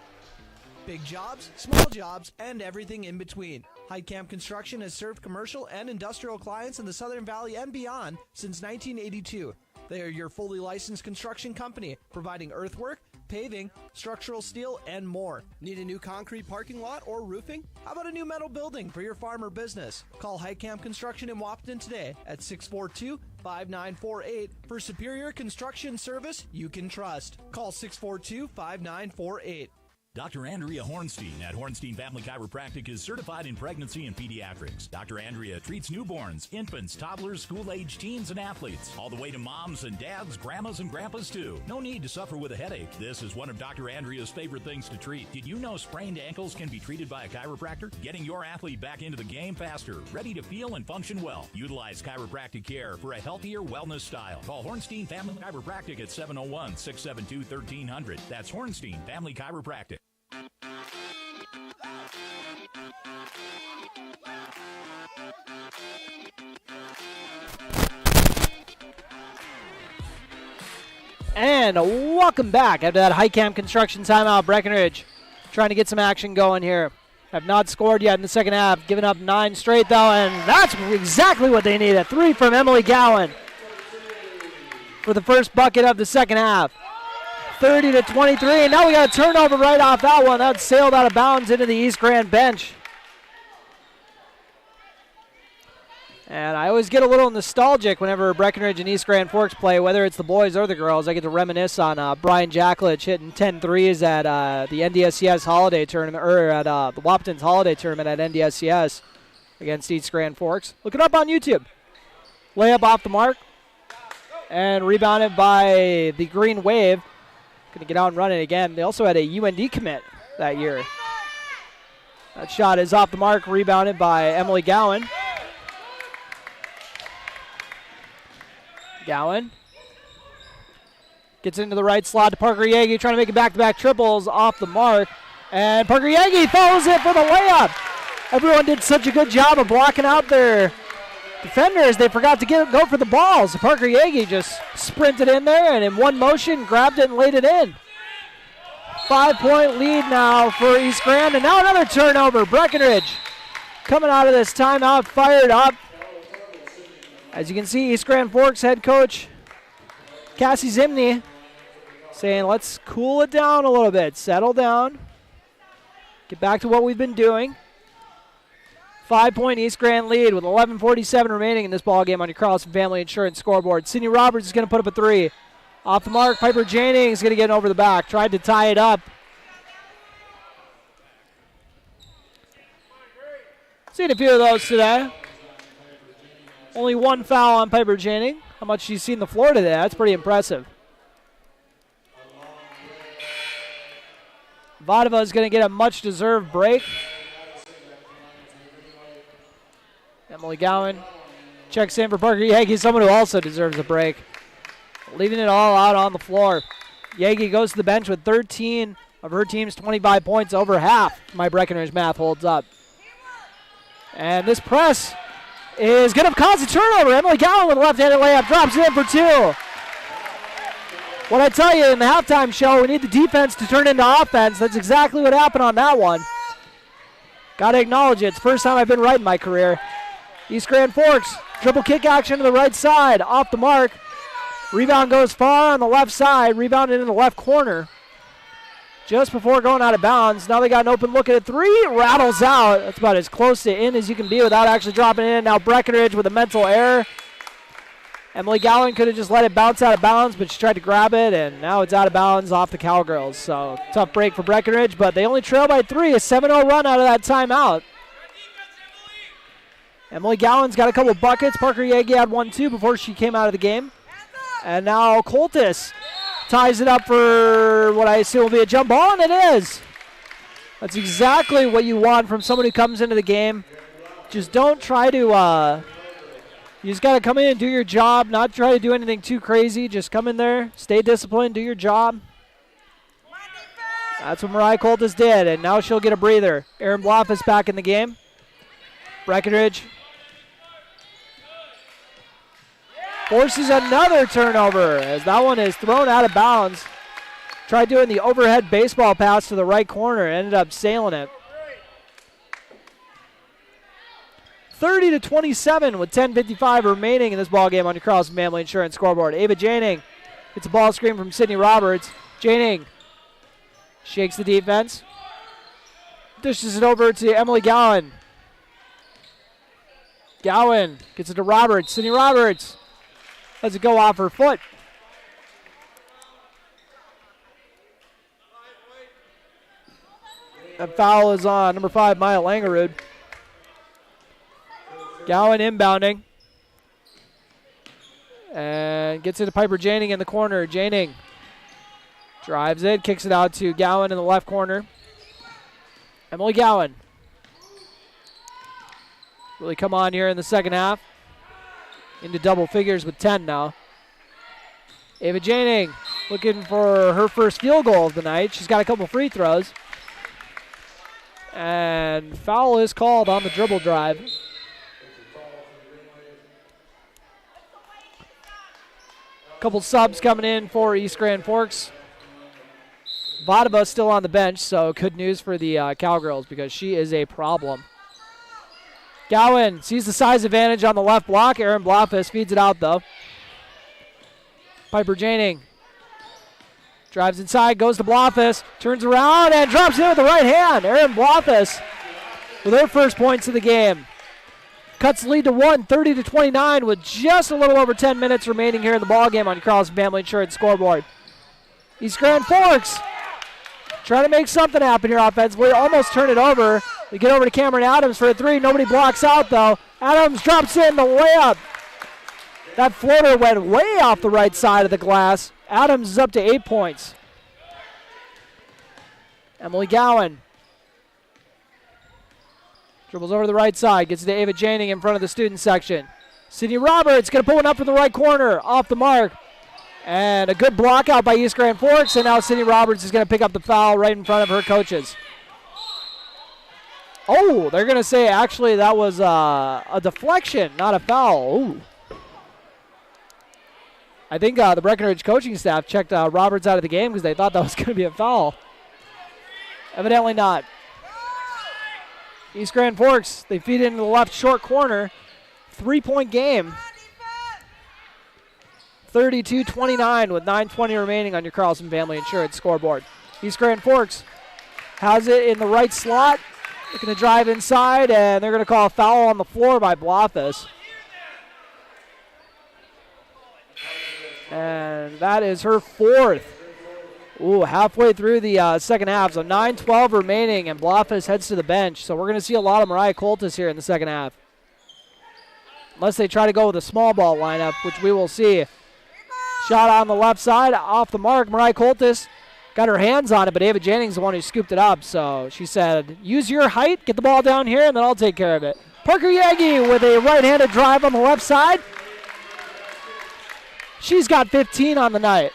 Big jobs, small jobs, and everything in between. Hyde Camp Construction has served commercial and industrial clients in the Southern Valley and beyond since 1982. They are your fully licensed construction company, providing earthwork, paving, structural steel, and more. Need a new concrete parking lot or roofing? How about a new metal building for your farm or business? Call Hyde Camp Construction in Wapton today at 642-5948 for superior construction service you can trust. Call 642-5948. Dr. Andrea Hornstein at Hornstein Family Chiropractic is certified in pregnancy and pediatrics. Dr. Andrea treats newborns, infants, toddlers, school-age teens, and athletes, all the way to moms and dads, grandmas and grandpas too. No need to suffer with a headache. This is one of Dr. Andrea's favorite things to treat. Did you know sprained ankles can be treated by a chiropractor? Getting your athlete back into the game faster, ready to feel and function well. Utilize chiropractic care for a healthier wellness style. Call Hornstein Family Chiropractic at 701-672-1300. That's Hornstein Family Chiropractic. And welcome back after that high camp construction timeout. Breckenridge trying to get some action going here. Have not scored yet in the second half. Given up 9 straight though, and that's exactly what they needed. 3 from Emily Gowan for the first bucket of the second half. 30-23, and now we got a turnover right off that one. That sailed out of bounds into the East Grand bench. And I always get a little nostalgic whenever Breckenridge and East Grand Forks play, whether it's the boys or the girls. I get to reminisce on Brian Jacklich hitting 10 threes at the NDSCS holiday tournament, or at the Wapton's holiday tournament at NDSCS against East Grand Forks. Look it up on YouTube. Layup off the mark and rebounded by the Green Wave. Going to get out and run it again. They also had a UND commit that year. That shot is off the mark, rebounded by Emily Gowan. Gowan gets into the right slot to Parker Yagi, trying to make it back-to-back triples off the mark. And Parker Yagi follows it for the layup. Everyone did such a good job of blocking out their defenders, they forgot to go for the ball. So Parker Yagi just sprinted in there and in one motion grabbed it and laid it in. 5-point lead now for East Grand, and now another turnover. Breckenridge coming out of this timeout fired up. As you can see, East Grand Forks head coach Cassie Zimney saying, let's cool it down a little bit, settle down, get back to what we've been doing. 5-point East Grand lead with 11:47 remaining in this ball game on your Carlson Family Insurance scoreboard. Sydney Roberts is going to put up a 3. Off the mark, Piper Janing is going to get over the back. Tried to tie it up. Seen a few of those today. Only 1 foul on Piper Janing. How much she's seen the floor today, that's pretty impressive. Vadova is going to get a much-deserved break. Emily Gowan checks in for Parker Yagi, someone who also deserves a break. Leaving it all out on the floor. Yagi goes to the bench with 13 of her team's 25 points, over half. My Breckenridge math holds up. And this press is going to cause a turnover. Emily Gowan with a left-handed layup, drops it in for 2. What I tell you in the halftime show, we need the defense to turn into offense. That's exactly what happened on that one. Got to acknowledge it. It's the first time I've been right in my career. East Grand Forks, triple kick action to the right side, off the mark. Rebound goes far on the left side, rebounded in the left corner. Just before going out of bounds. Now they got an open look at a 3, rattles out. That's about as close to in as you can be without actually dropping it in. Now Breckenridge with a mental error. Emily Gowan could have just let it bounce out of bounds, but she tried to grab it, and now it's out of bounds off the Cowgirls. So tough break for Breckenridge, but they only trail by 3, a 7-0 run out of that timeout. Emily Gowan's got a couple buckets. Parker Yagi had 1 too before she came out of the game. And now Coltis ties it up for what I assume will be a jump ball, and it is. That's exactly what you want from someone who comes into the game. Just don't try to, you just got to come in and do your job, not try to do anything too crazy. Just come in there, stay disciplined, do your job. That's what Mariah Coltis did, and now she'll get a breather. Erin Bloff is back in the game. Breckenridge forces another turnover as that one is thrown out of bounds. Tried doing the overhead baseball pass to the right corner, ended up sailing it. 30-27 with 10:55 remaining in this ball game on your Carlson Family Insurance scoreboard. Ava Janing gets a ball screen from Sydney Roberts. Janing shakes the defense. Dishes it over to Emily Gowan. Gowan gets it to Roberts. Sydney Roberts lets it go off her foot. That foul is on number 5, Maya Langerud. Gowan inbounding. And gets it to Piper Janing in the corner. Janing drives it, kicks it out to Gowan in the left corner. Emily Gowan. Really come on here in the second half. Into double figures with 10 now. Ava Janing looking for her first field goal of the night. She's got a couple free throws. And foul is called on the dribble drive. Couple subs coming in for East Grand Forks. Vadova still on the bench, so good news for the Cowgirls because she is a problem. Gowan sees the size advantage on the left block. Aaron Blofis feeds it out, though. Piper Janing drives inside, goes to Blofis, turns around, and drops in with the right hand. Aaron Blofis with her first points of the game. Cuts the lead to 30-29 with just a little over 10 minutes remaining here in the ballgame on Carlson Family Insurance scoreboard. East Grand Forks trying to make something happen here offensively. Almost turn it over. We get over to Cameron Adams for a 3. Nobody blocks out, though. Adams drops in the layup. That floater went way off the right side of the glass. Adams is up to 8 points. Emily Gowan dribbles over to the right side. Gets to Ava Janing in front of the student section. Sydney Roberts going to pull one up in the right corner. Off the mark. And a good block out by East Grand Forks. And now Sydney Roberts is going to pick up the foul right in front of her coaches. Oh, they're going to say actually that was a deflection, not a foul. Ooh. I think the Breckenridge coaching staff checked Roberts out of the game because they thought that was going to be a foul. Evidently not. East Grand Forks, they feed it into the left short corner. 3-point game. 32-29 with 9:20 remaining on your Carlson Family Insurance scoreboard. East Grand Forks has it in the right slot. Looking to drive inside, and they're going to call a foul on the floor by Blofis. And that is her 4th. Ooh, halfway through the second half, so 9:12 remaining, and Blofis heads to the bench. So we're going to see a lot of Mariah Coltis here in the second half. Unless they try to go with a small ball lineup, which we will see. Shot on the left side, off the mark. Mariah Coltis got her hands on it, but Ava Jennings the one who scooped it up. So she said, use your height, get the ball down here, and then I'll take care of it. Parker Yagi with a right-handed drive on the left side. She's got 15 on the night.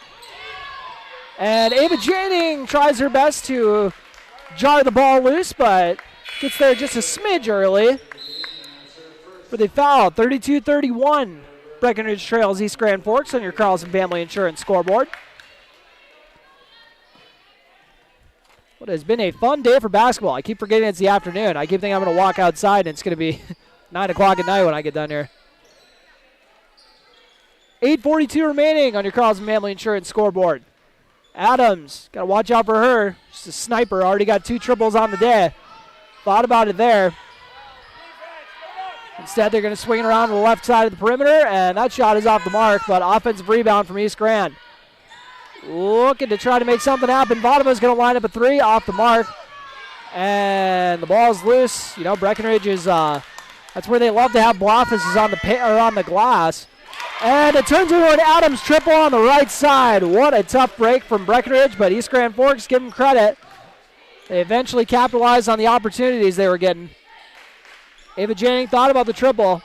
And Ava Janing tries her best to jar the ball loose, but gets there just a smidge early. For the foul, 32-31. Breckenridge trails East Grand Forks on your Carlson Family Insurance scoreboard. What has been a fun day for basketball. I keep forgetting it's the afternoon. I keep thinking I'm going to walk outside and it's going to be 9 o'clock at night when I get done here. 8:42 remaining on your Carlson Family Insurance scoreboard. Adams, got to watch out for her. She's a sniper, already got 2 triples on the day. Thought about it there. Instead, they're going to swing it around to the left side of the perimeter, and that shot is off the mark, but offensive rebound from East Grand. Looking to try to make something happen. Vadova's going to line up a 3 off the mark, and the ball's loose. You know, Breckenridge is, that's where they love to have Blofis is on the glass. And it turns into an Adams triple on the right side. What a tough break from Breckenridge, but East Grand Forks, give them credit. They eventually capitalized on the opportunities they were getting. Ava Janing thought about the triple.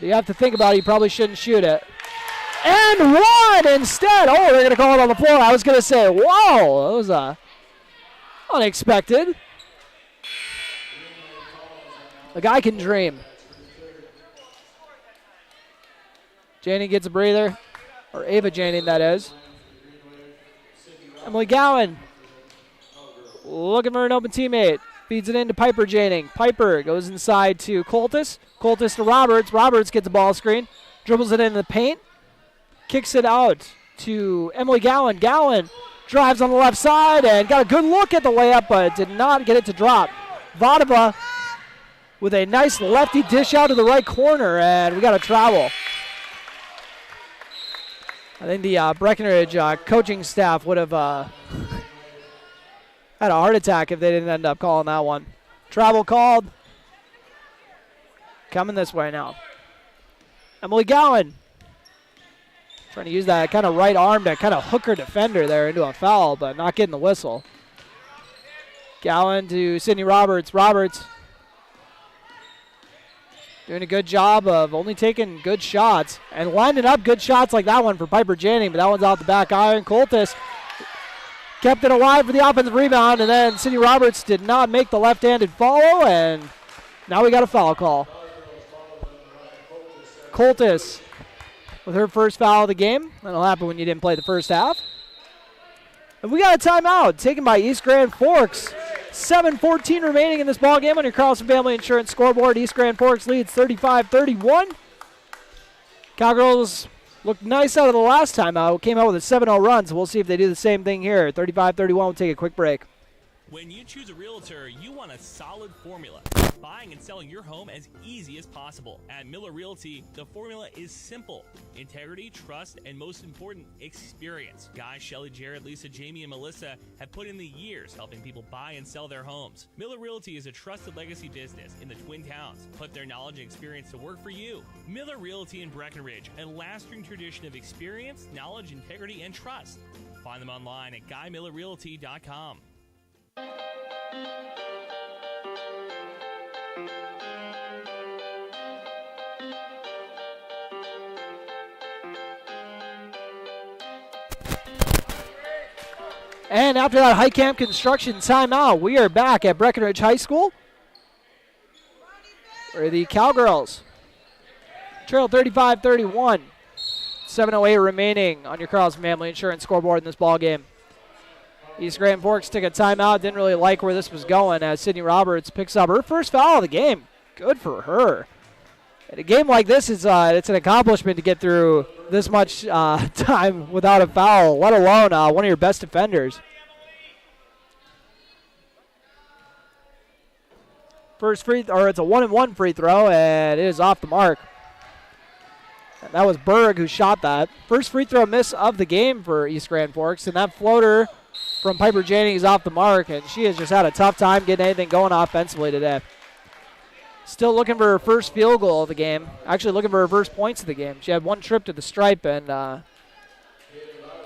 You have to think about it. You probably shouldn't shoot it. And one instead. Oh, they're going to call it on the floor. I was going to say, whoa, that was unexpected. The guy can dream. Janing gets a breather, or Ava Janing, that is. Emily Gowan looking for an open teammate. Feeds it into Piper Janing. Piper goes inside to Coltis. Coltis to Roberts. Roberts gets a ball screen. Dribbles it into the paint. Kicks it out to Emily Gowan. Gowan drives on the left side and got a good look at the layup, but did not get it to drop. Vadova with a nice lefty dish out to the right corner, and we got a travel. I think the Breckenridge coaching staff would have Had a heart attack if they didn't end up calling that one. Travel called. Coming this way now. Emily Gowan. Trying to use that kind of right arm to kind of hook her defender there into a foul, but not getting the whistle. Gowan to Sydney Roberts. Roberts doing a good job of only taking good shots and lining up good shots like that one for Piper Janning, but that one's out the back iron. Coltis kept it alive for the offensive rebound, and then Sydney Roberts did not make the left-handed follow, and now we got a foul call. Coltis with her first foul of the game. That'll happen when you didn't play the first half. And we got a timeout taken by East Grand Forks. 7:14 remaining in this ball game on your Carlson Family Insurance scoreboard. East Grand Forks leads 35-31. Cowgirls looked nice out of the last timeout. Came out with a 7-0 run, so we'll see if they do the same thing here. 35-31, we'll take a quick break. When you choose a realtor, you want a solid formula. Buying and selling your home as easy as possible. At Miller Realty, the formula is simple. Integrity, trust, and most important, experience. Guy, Shelley, Jared, Lisa, Jamie, and Melissa have put in the years helping people buy and sell their homes. Miller Realty is a trusted legacy business in the Twin Towns. Put their knowledge and experience to work for you. Miller Realty in Breckenridge, a lasting tradition of experience, knowledge, integrity, and trust. Find them online at GuyMillerRealty.com. And after that high camp construction timeout, we are back at Breckenridge High School, where the Cowgirls trail 35-31. 7:08 remaining on your Carlson Family Insurance scoreboard in this ball game. East Grand Forks took a timeout. Didn't really like where this was going as Sydney Roberts picks up her first foul of the game. Good for her. In a game like this, it's an accomplishment to get through this much time without a foul, let alone one of your best defenders. It's a 1-and-1 free throw, and it is off the mark. And that was Berg who shot that. First free throw miss of the game for East Grand Forks, and that floater from Piper Janning is off the mark, and she has just had a tough time getting anything going offensively today. Still looking for her first field goal of the game. Actually looking for her first points of the game. She had one trip to the stripe and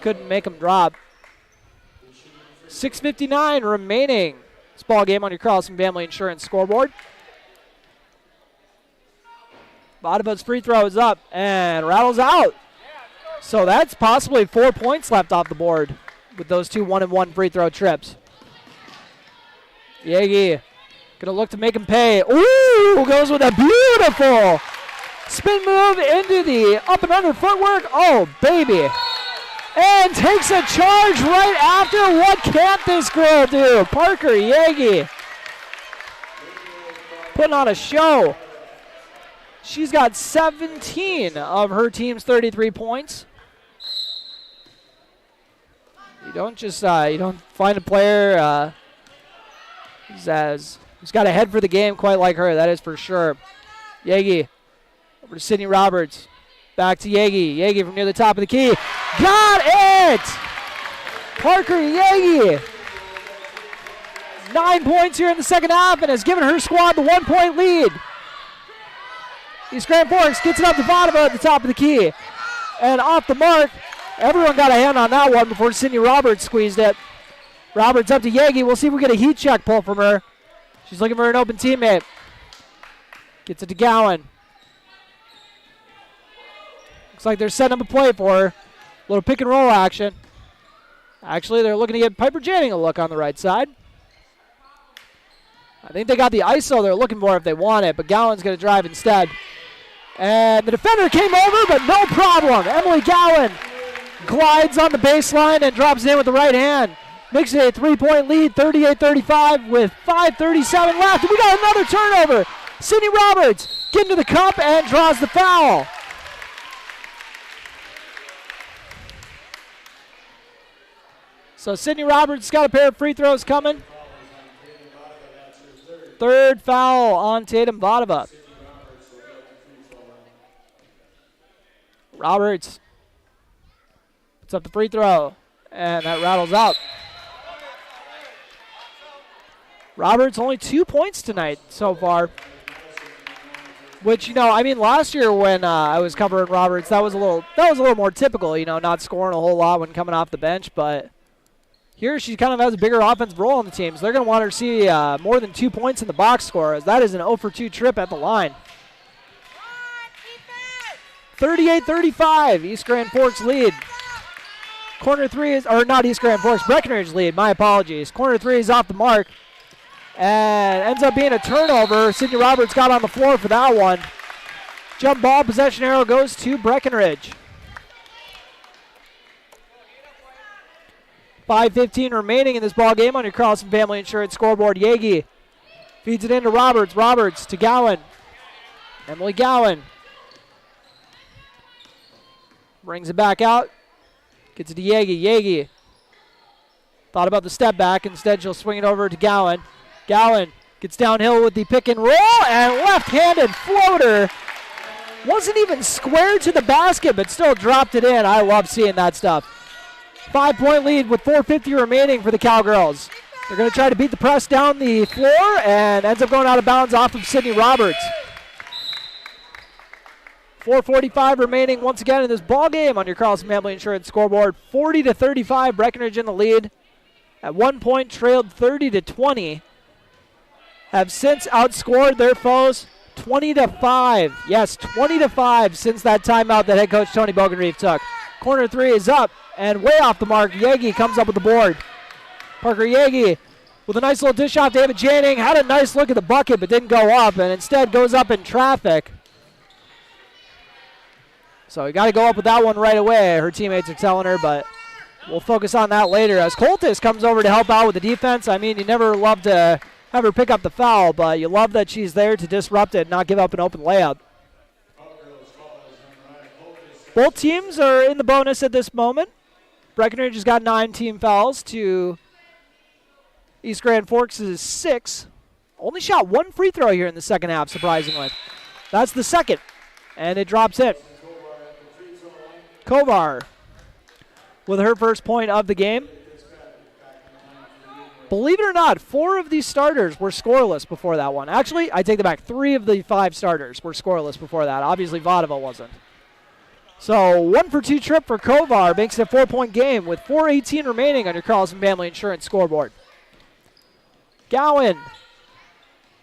couldn't make them drop. 6:59 remaining. This ball game on your Carlson Family Insurance scoreboard. Vodabut's free throw is up and rattles out. So that's possibly 4 points left off the board with those two 1-and-1 free throw trips. Yagi gonna look to make him pay. Ooh, goes with a beautiful spin move into the up and under footwork. Oh, baby. And takes a charge right after. What can't this girl do? Parker Yagi putting on a show. She's got 17 of her team's 33 points. You don't just you don't find a player who's got a head for the game quite like her. That is for sure. Yagi over to Sydney Roberts. Back to Yagi. Yagi from near the top of the key. Got it! Parker Yagi. 9 points here in the second half and has given her squad the 1 point lead. East Grand Forks gets it up to Vodaba at the top of the key. And off the mark. Everyone got a hand on that one before Sydney Roberts squeezed it. Roberts up to Yagi. We'll see if we get a heat check pull from her. She's looking for an open teammate. Gets it to Gowan. Looks like they're setting up a play for her. A little pick and roll action. Actually, they're looking to get Piper Janning a look on the right side. I think they got the ISO they're looking for if they want it, but Gowan's going to drive instead. And the defender came over, but no problem. Emily Gowan glides on the baseline and drops it in with the right hand. Makes it a 3 point lead, 38-35 with 5:37 left. And we got another turnover. Sydney Roberts getting to the cup and draws the foul. So Sydney Roberts got a pair of free throws coming. Third foul on Tatum Vodaba. Roberts puts up the free throw, and that rattles out. Roberts only 2 points tonight so far. Which, I mean, last year when I was covering Roberts, that was a little more typical, not scoring a whole lot when coming off the bench. But here she kind of has a bigger offensive role on the team, so they're going to want her to see more than 2 points in the box score, as that is an 0 for 2 trip at the line. 38-35, East Grand Forks lead. Corner three is, or not East Grand Forks, Breckenridge lead, my apologies. Corner three is off the mark. And ends up being a turnover. Sydney Roberts got on the floor for that one. Jump ball, possession arrow goes to Breckenridge. 5:15 remaining in this ball game on your Carlson Family Insurance scoreboard. Yagi feeds it into Roberts. Roberts to Gowan. Emily Gowan brings it back out. Gets it to Yagi. Yagi thought about the step back. Instead, she'll swing it over to Gowan. Gowan gets downhill with the pick and roll, and left-handed floater. Wasn't even square to the basket, but still dropped it in. I love seeing that stuff. 5-point lead with 4:50 remaining for the Cowgirls. They're going to try to beat the press down the floor, and ends up going out of bounds off of Sydney Roberts. 4:45 remaining once again in this ball game on your Carlson Family Insurance scoreboard. 40-35, Breckenridge in the lead. At one point, trailed 30-20. Have since outscored their foes 20-5. Yes, 20-5 since that timeout that head coach Tony Bogenreef took. Corner three is up and way off the mark. Yagi comes up with the board. Parker Yagi with a nice little dish off. David Janning had a nice look at the bucket but didn't go up, and instead goes up in traffic. So you got to go up with that one right away, her teammates are telling her, but we'll focus on that later as Coltis comes over to help out with the defense. I mean, you never love to have her pick up the foul, but you love that she's there to disrupt it and not give up an open layup. Both teams are in the bonus at this moment. Breckenridge has got 9 team fouls to East Grand Forks' 6. Only shot 1 free throw here in the second half, surprisingly. That's the second, and it drops in. Kovar with her first point of the game. Believe it or not, 4 of these starters were scoreless before that one. Actually, I take that back. 3 of the 5 starters were scoreless before that. Obviously, Vadova wasn't. So 1 for 2 trip for Kovar makes it a 4-point game with 4:18 remaining on your Carlson Family Insurance scoreboard. Gowan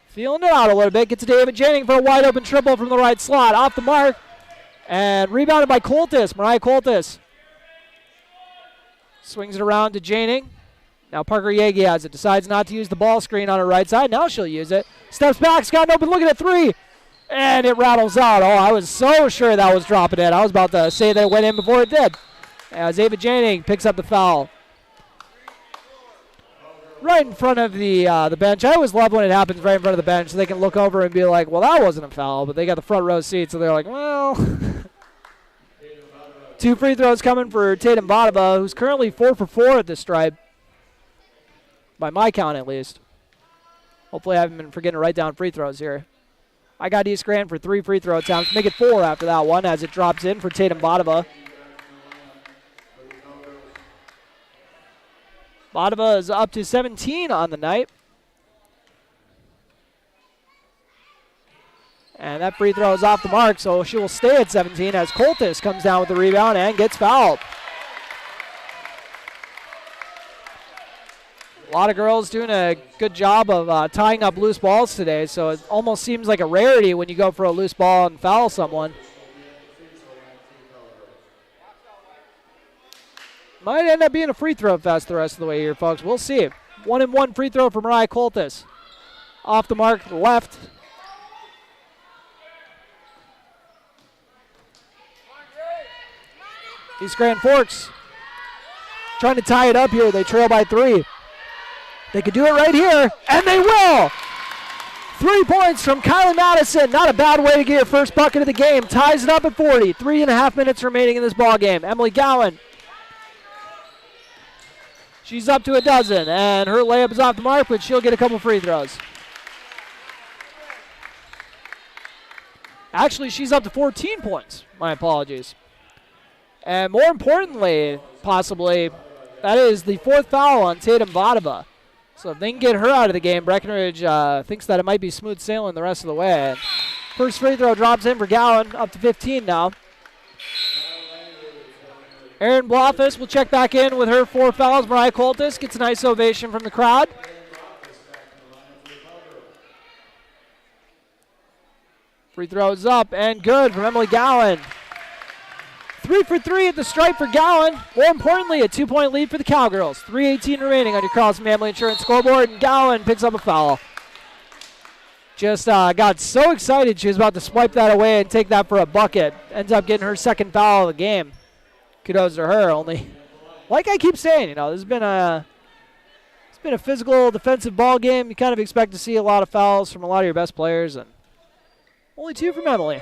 feeling it out a little bit. Gets to David Janning for a wide open triple from the right slot. Off the mark. And rebounded by Coltis. Mariah Coltis swings it around to Janning. Now Parker Yagi has it. Decides not to use the ball screen on her right side. Now she'll use it. Steps back. Got an open look at a 3. And it rattles out. Oh, I was so sure that was dropping in. I was about to say that it went in before it did. As David Janning picks up the foul. Right in front of the bench. I always love when it happens right in front of the bench so they can look over and be like, well, that wasn't a foul. But they got the front row seat, so they're like, well. 2 free throws coming for Tatum Vadova, who's currently 4 for 4 at this stripe. By my count, at least. Hopefully I haven't been forgetting to write down free throws here. I got East Grand for 3 free throw attempts. Make it 4 after that one as it drops in for Tatum Vadova. Vadova is up to 17 on the night. And that free throw is off the mark, so she will stay at 17 as Coltis comes down with the rebound and gets fouled. A lot of girls doing a good job of tying up loose balls today, so it almost seems like a rarity when you go for a loose ball and foul someone. Might end up being a free throw fest the rest of the way here, folks. We'll see. 1-and-1 free throw for Mariah Coltis. Off the mark, left. East Grand Forks trying to tie it up here. They trail by 3. They could do it right here, and they will. 3 points from Kylie Madison. Not a bad way to get your first bucket of the game. Ties it up at 40. 3.5 minutes remaining in this ball game. Emily Gowan. She's up to a dozen, and her layup is off the mark, but she'll get a couple free throws. Actually, she's up to 14 points. My apologies. And more importantly, possibly, that is the 4th foul on Tatum Vadova. So if they can get her out of the game, Breckenridge thinks that it might be smooth sailing the rest of the way. First free throw drops in for Gowan, up to 15 now. Erin Blofis will check back in with her 4 fouls. Mariah Coltis gets a nice ovation from the crowd. Free throws up and good from Emily Gowan. 3 for 3 at the stripe for Gowan. More importantly, a 2-point lead for the Cowgirls. 3:18 remaining on your Carlson Family Insurance scoreboard, and Gowan picks up a foul. Just got so excited she was about to swipe that away and take that for a bucket. Ends up getting her second foul of the game. Kudos to her. Only, like I keep saying, it's been a physical defensive ball game. You kind of expect to see a lot of fouls from a lot of your best players, and only 2 from Emily.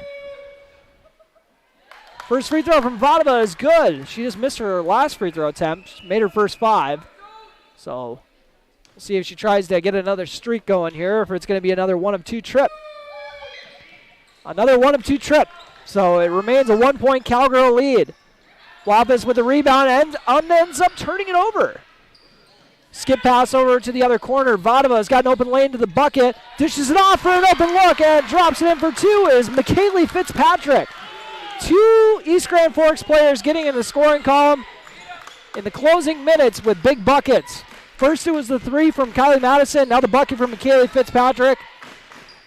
First free throw from Vodova is good. She just missed her last free throw attempt. She made her first 5. So we'll see if she tries to get another streak going here, or if it's going to be another 1 of 2 trip. Another 1 of 2 trip. So it remains a 1-point Cowgirl lead. Lopez with the rebound and ends up turning it over. Skip pass over to the other corner. Vodova has got an open lane to the bucket. Dishes it off for an open look and drops it in for 2 is McKaylee Fitzpatrick. 2 East Grand Forks players getting in the scoring column in the closing minutes with big buckets. First it was the 3 from Kylie Madison, now the bucket from McKaylee Fitzpatrick.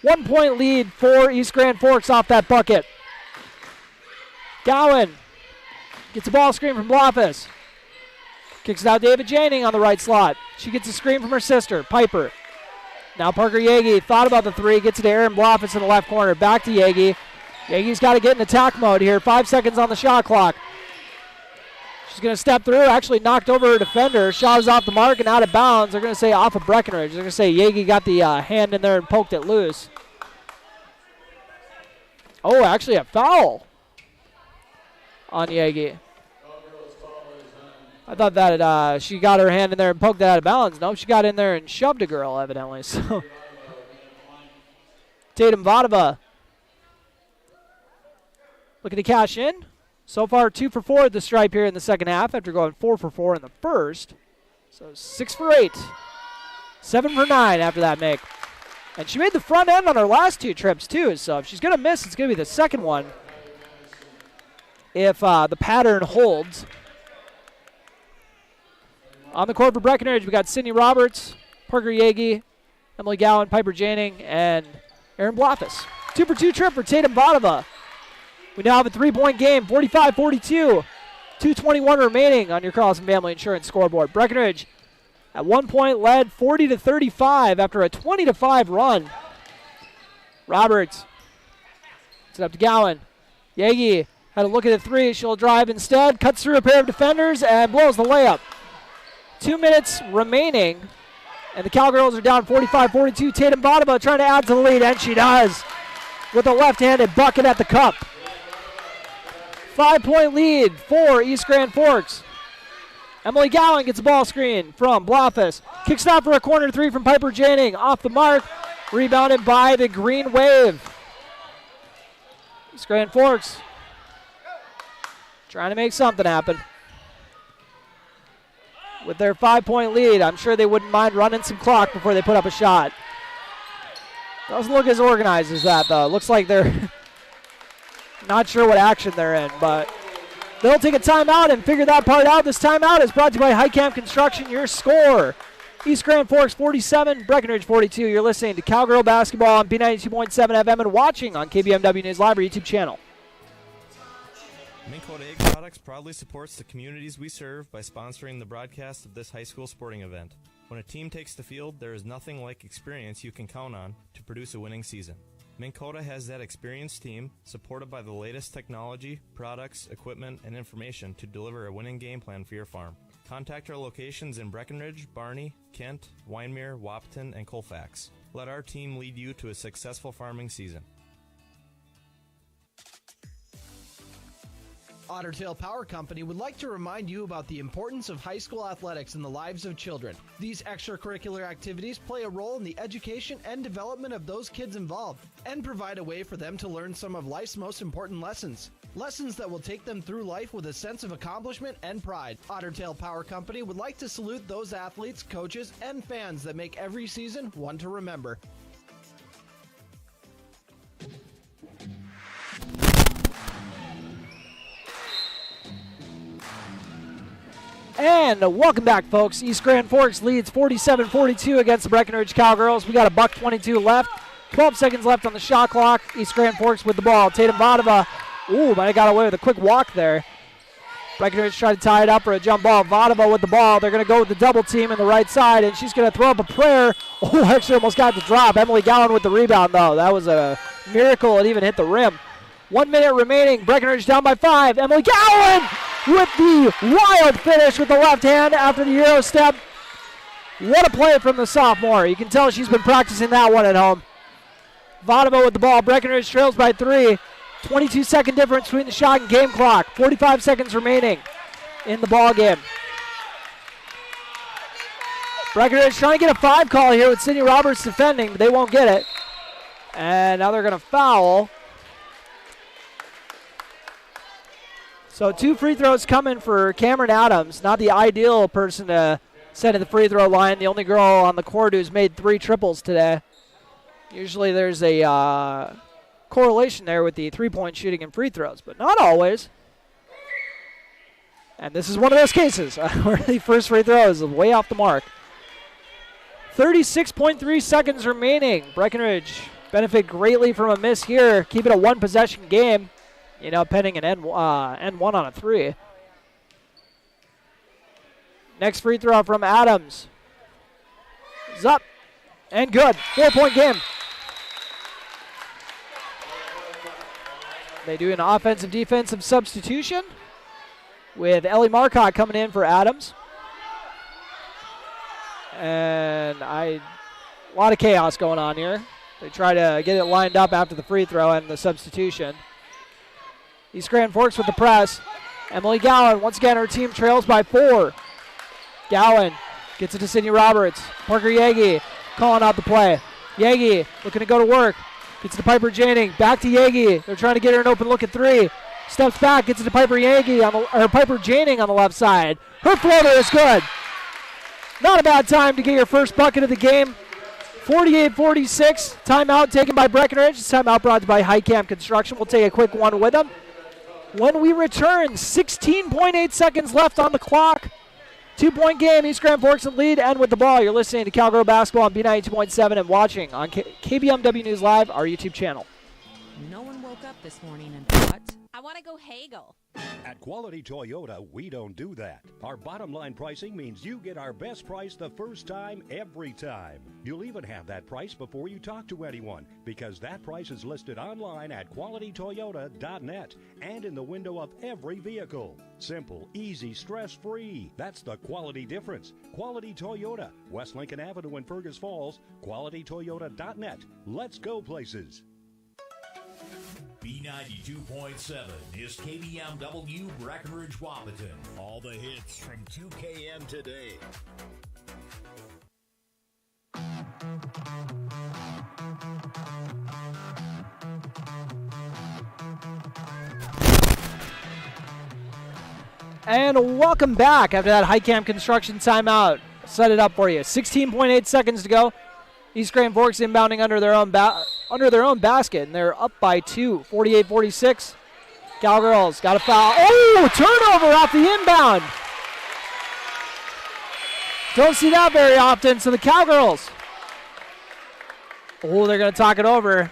1-point lead for East Grand Forks off that bucket. Gowan gets a ball screen from Blofis. Kicks it out David Janing on the right slot. She gets a screen from her sister, Piper. Now Parker Yagi thought about the 3, gets it to Erin Blofis in the left corner. Back to Yagi. Yagi's got to get in attack mode here. 5 seconds on the shot clock. She's going to step through. Actually knocked over her defender. Shot is off the mark and out of bounds. They're going to say off of Breckenridge. They're going to say Yagi got the hand in there and poked it loose. Oh, actually a foul on Yagi. I thought that she got her hand in there and poked it out of bounds. No, she got in there and shoved a girl, evidently. So Tatum Vodova looking to cash in. So far, 2 for 4 at the stripe here in the second half after going 4 for 4 in the first. So 6 for 8. 7 for 9 after that make. And she made the front end on her last 2 trips, too. So if she's going to miss, it's going to be the second one if the pattern holds. On the court for Breckenridge, we got Sydney Roberts, Parker Yagi, Emily Gowan, Piper Janing, and Erin Blofis. 2 for 2 trip for Tatum Vodova. We now have a 3-point game, 45-42. 2:21 remaining on your Carlson Family Insurance scoreboard. Breckenridge at 1 point led 40-35 after a 20-5 run. Roberts. It's up to Gowan. Yagi had a look at the 3. She'll drive instead. Cuts through a pair of defenders and blows the layup. 2 minutes remaining. And the Cowgirls are down 45-42. Tatum Vodova trying to add to the lead, and she does with a left-handed bucket at the cup. 5-point lead for East Grand Forks. Emily Gowan gets a ball screen from Blofis. Kicks it out for a corner 3 from Piper Janing. Off the mark. Rebounded by the Green Wave. East Grand Forks trying to make something happen. With their 5-point lead, I'm sure they wouldn't mind running some clock before they put up a shot. Doesn't look as organized as that, though. Looks like they're not sure what action they're in, but they'll take a timeout and figure that part out. This timeout is brought to you by Highcamp Construction. Your score, East Grand Forks 47, Breckenridge 42. You're listening to Cowgirl Basketball on B92.7 FM and watching on KBMW News Live YouTube channel. Minn Kota Egg Products proudly supports the communities we serve by sponsoring the broadcast of this high school sporting event. When a team takes the field, there is nothing like experience you can count on to produce a winning season. Minn Kota has that experienced team, supported by the latest technology, products, equipment, and information to deliver a winning game plan for your farm. Contact our locations in Breckenridge, Barney, Kent, Wyndmere, Wahpeton, and Colfax. Let our team lead you to a successful farming season. Otter Tail Power Company would like to remind you about the importance of high school athletics in the lives of children. These extracurricular activities play a role in the education and development of those kids involved and provide a way for them to learn some of life's most important lessons. Lessons that will take them through life with a sense of accomplishment and pride. Otter Tail Power Company would like to salute those athletes, coaches, and fans that make every season one to remember. And welcome back, folks. East Grand Forks leads 47-42 against the Breckenridge Cowgirls. We got a $1:22 left. 12 seconds left on the shot clock. East Grand Forks with the ball. Tatum Vodova. Ooh, might have got away with a quick walk there. Breckenridge tried to tie it up for a jump ball. Vodova with the ball. They're going to go with the double team in the right side, and she's going to throw up a prayer. Oh, actually almost got the drop. Emily Gowan with the rebound, though. That was a miracle. It even hit the rim. 1 minute remaining. Breckenridge down by 5. Emily Gowan with the wild finish with the left hand after the Euro step. What a play from the sophomore. You can tell she's been practicing that one at home. Vodova with the ball. Breckenridge trails by 3. 22-second difference between the shot and game clock. 45 seconds remaining in the ball game. Breckenridge trying to get a 5 call here with Sydney Roberts defending, but they won't get it. And now they're going to foul. So 2 free throws coming for Cameron Adams. Not the ideal person to set at the free throw line. The only girl on the court who's made 3 triples today. Usually there's a correlation there with the three-point shooting and free throws, but not always. And this is one of those cases where the first free throw is way off the mark. 36.3 seconds remaining. Breckenridge benefit greatly from a miss here. Keep it a 1-possession game. Pending an N1 on a 3. Next free throw from Adams. Is up and good. 4-point game. They do an offensive-defensive substitution with Ellie Marcotte coming in for Adams. And a lot of chaos going on here. They try to get it lined up after the free throw and the substitution. East Grand Forks with the press. Emily Gowan, once again, her team trails by 4. Gowan gets it to Sydney Roberts. Parker Yagi calling out the play. Yagi looking to go to work. Gets it to Piper Janing. Back to Yagi. They're trying to get her an open look at 3. Steps back. Gets it to Piper Janing on the left side. Her floater is good. Not a bad time to get your first bucket of the game. 48-46. Timeout taken by Breckenridge. This timeout brought to you by Highcamp Construction. We'll take a quick one with them. When we return, 16.8 seconds left on the clock. 2-point game, East Grand Forks in lead, and with the ball. You're listening to Cowgirl Basketball on B92.7 and watching on KBMW News Live, our YouTube channel. No one woke up this morning and thought, I want to go Hagel. At Quality Toyota, we don't do that. Our bottom line pricing means you get our best price the first time, every time. You'll even have that price before you talk to anyone, because that price is listed online at qualitytoyota.net and in the window of every vehicle. Simple, easy, stress-free. That's the quality difference. Quality Toyota, West Lincoln Avenue in Fergus Falls, qualitytoyota.net. Let's go places. B92.7 is KBMW Breckenridge Wahpeton. All the hits from 2KM today. And welcome back after that Highcamp Construction timeout. Set it up for you. 16.8 seconds to go. East Grand Forks inbounding under their own basket, and they're up by 2, 48-46. Cowgirls got a foul. Oh, turnover off the inbound. Don't see that very often, so the Cowgirls. Oh, they're going to talk it over.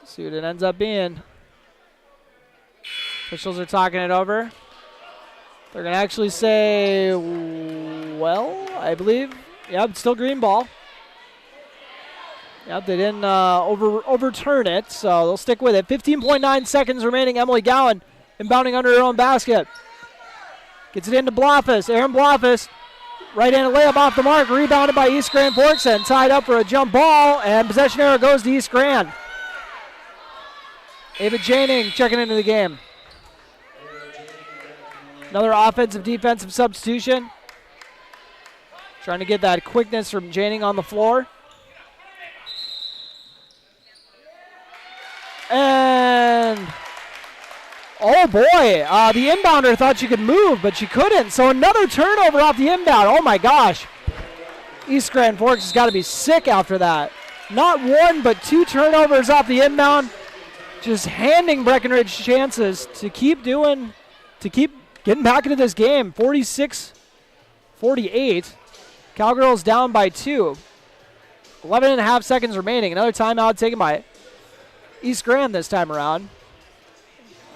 See what it ends up being. Officials are talking it over. They're going to actually say, well, I believe. Yep, it's still green ball. Yep, they didn't overturn it, so they'll stick with it. 15.9 seconds remaining. Emily Gowan inbounding under her own basket. Gets it into Blofus. Aaron Blofus, right-handed layup off the mark, rebounded by East Grand Forks and tied up for a jump ball, and possession arrow goes to East Grand. Ava Janing checking into the game. Another offensive defensive substitution. Trying to get that quickness from Janing on the floor. And oh boy, the inbounder thought she could move, but she couldn't. So another turnover off the inbound. Oh my gosh. East Grand Forks has got to be sick after that. Not one, but 2 turnovers off the inbound. Just handing Breckenridge chances to keep getting back into this game. 46-48. Cowgirls down by 2. 11 and a half seconds remaining. Another timeout taken by East Grand this time around.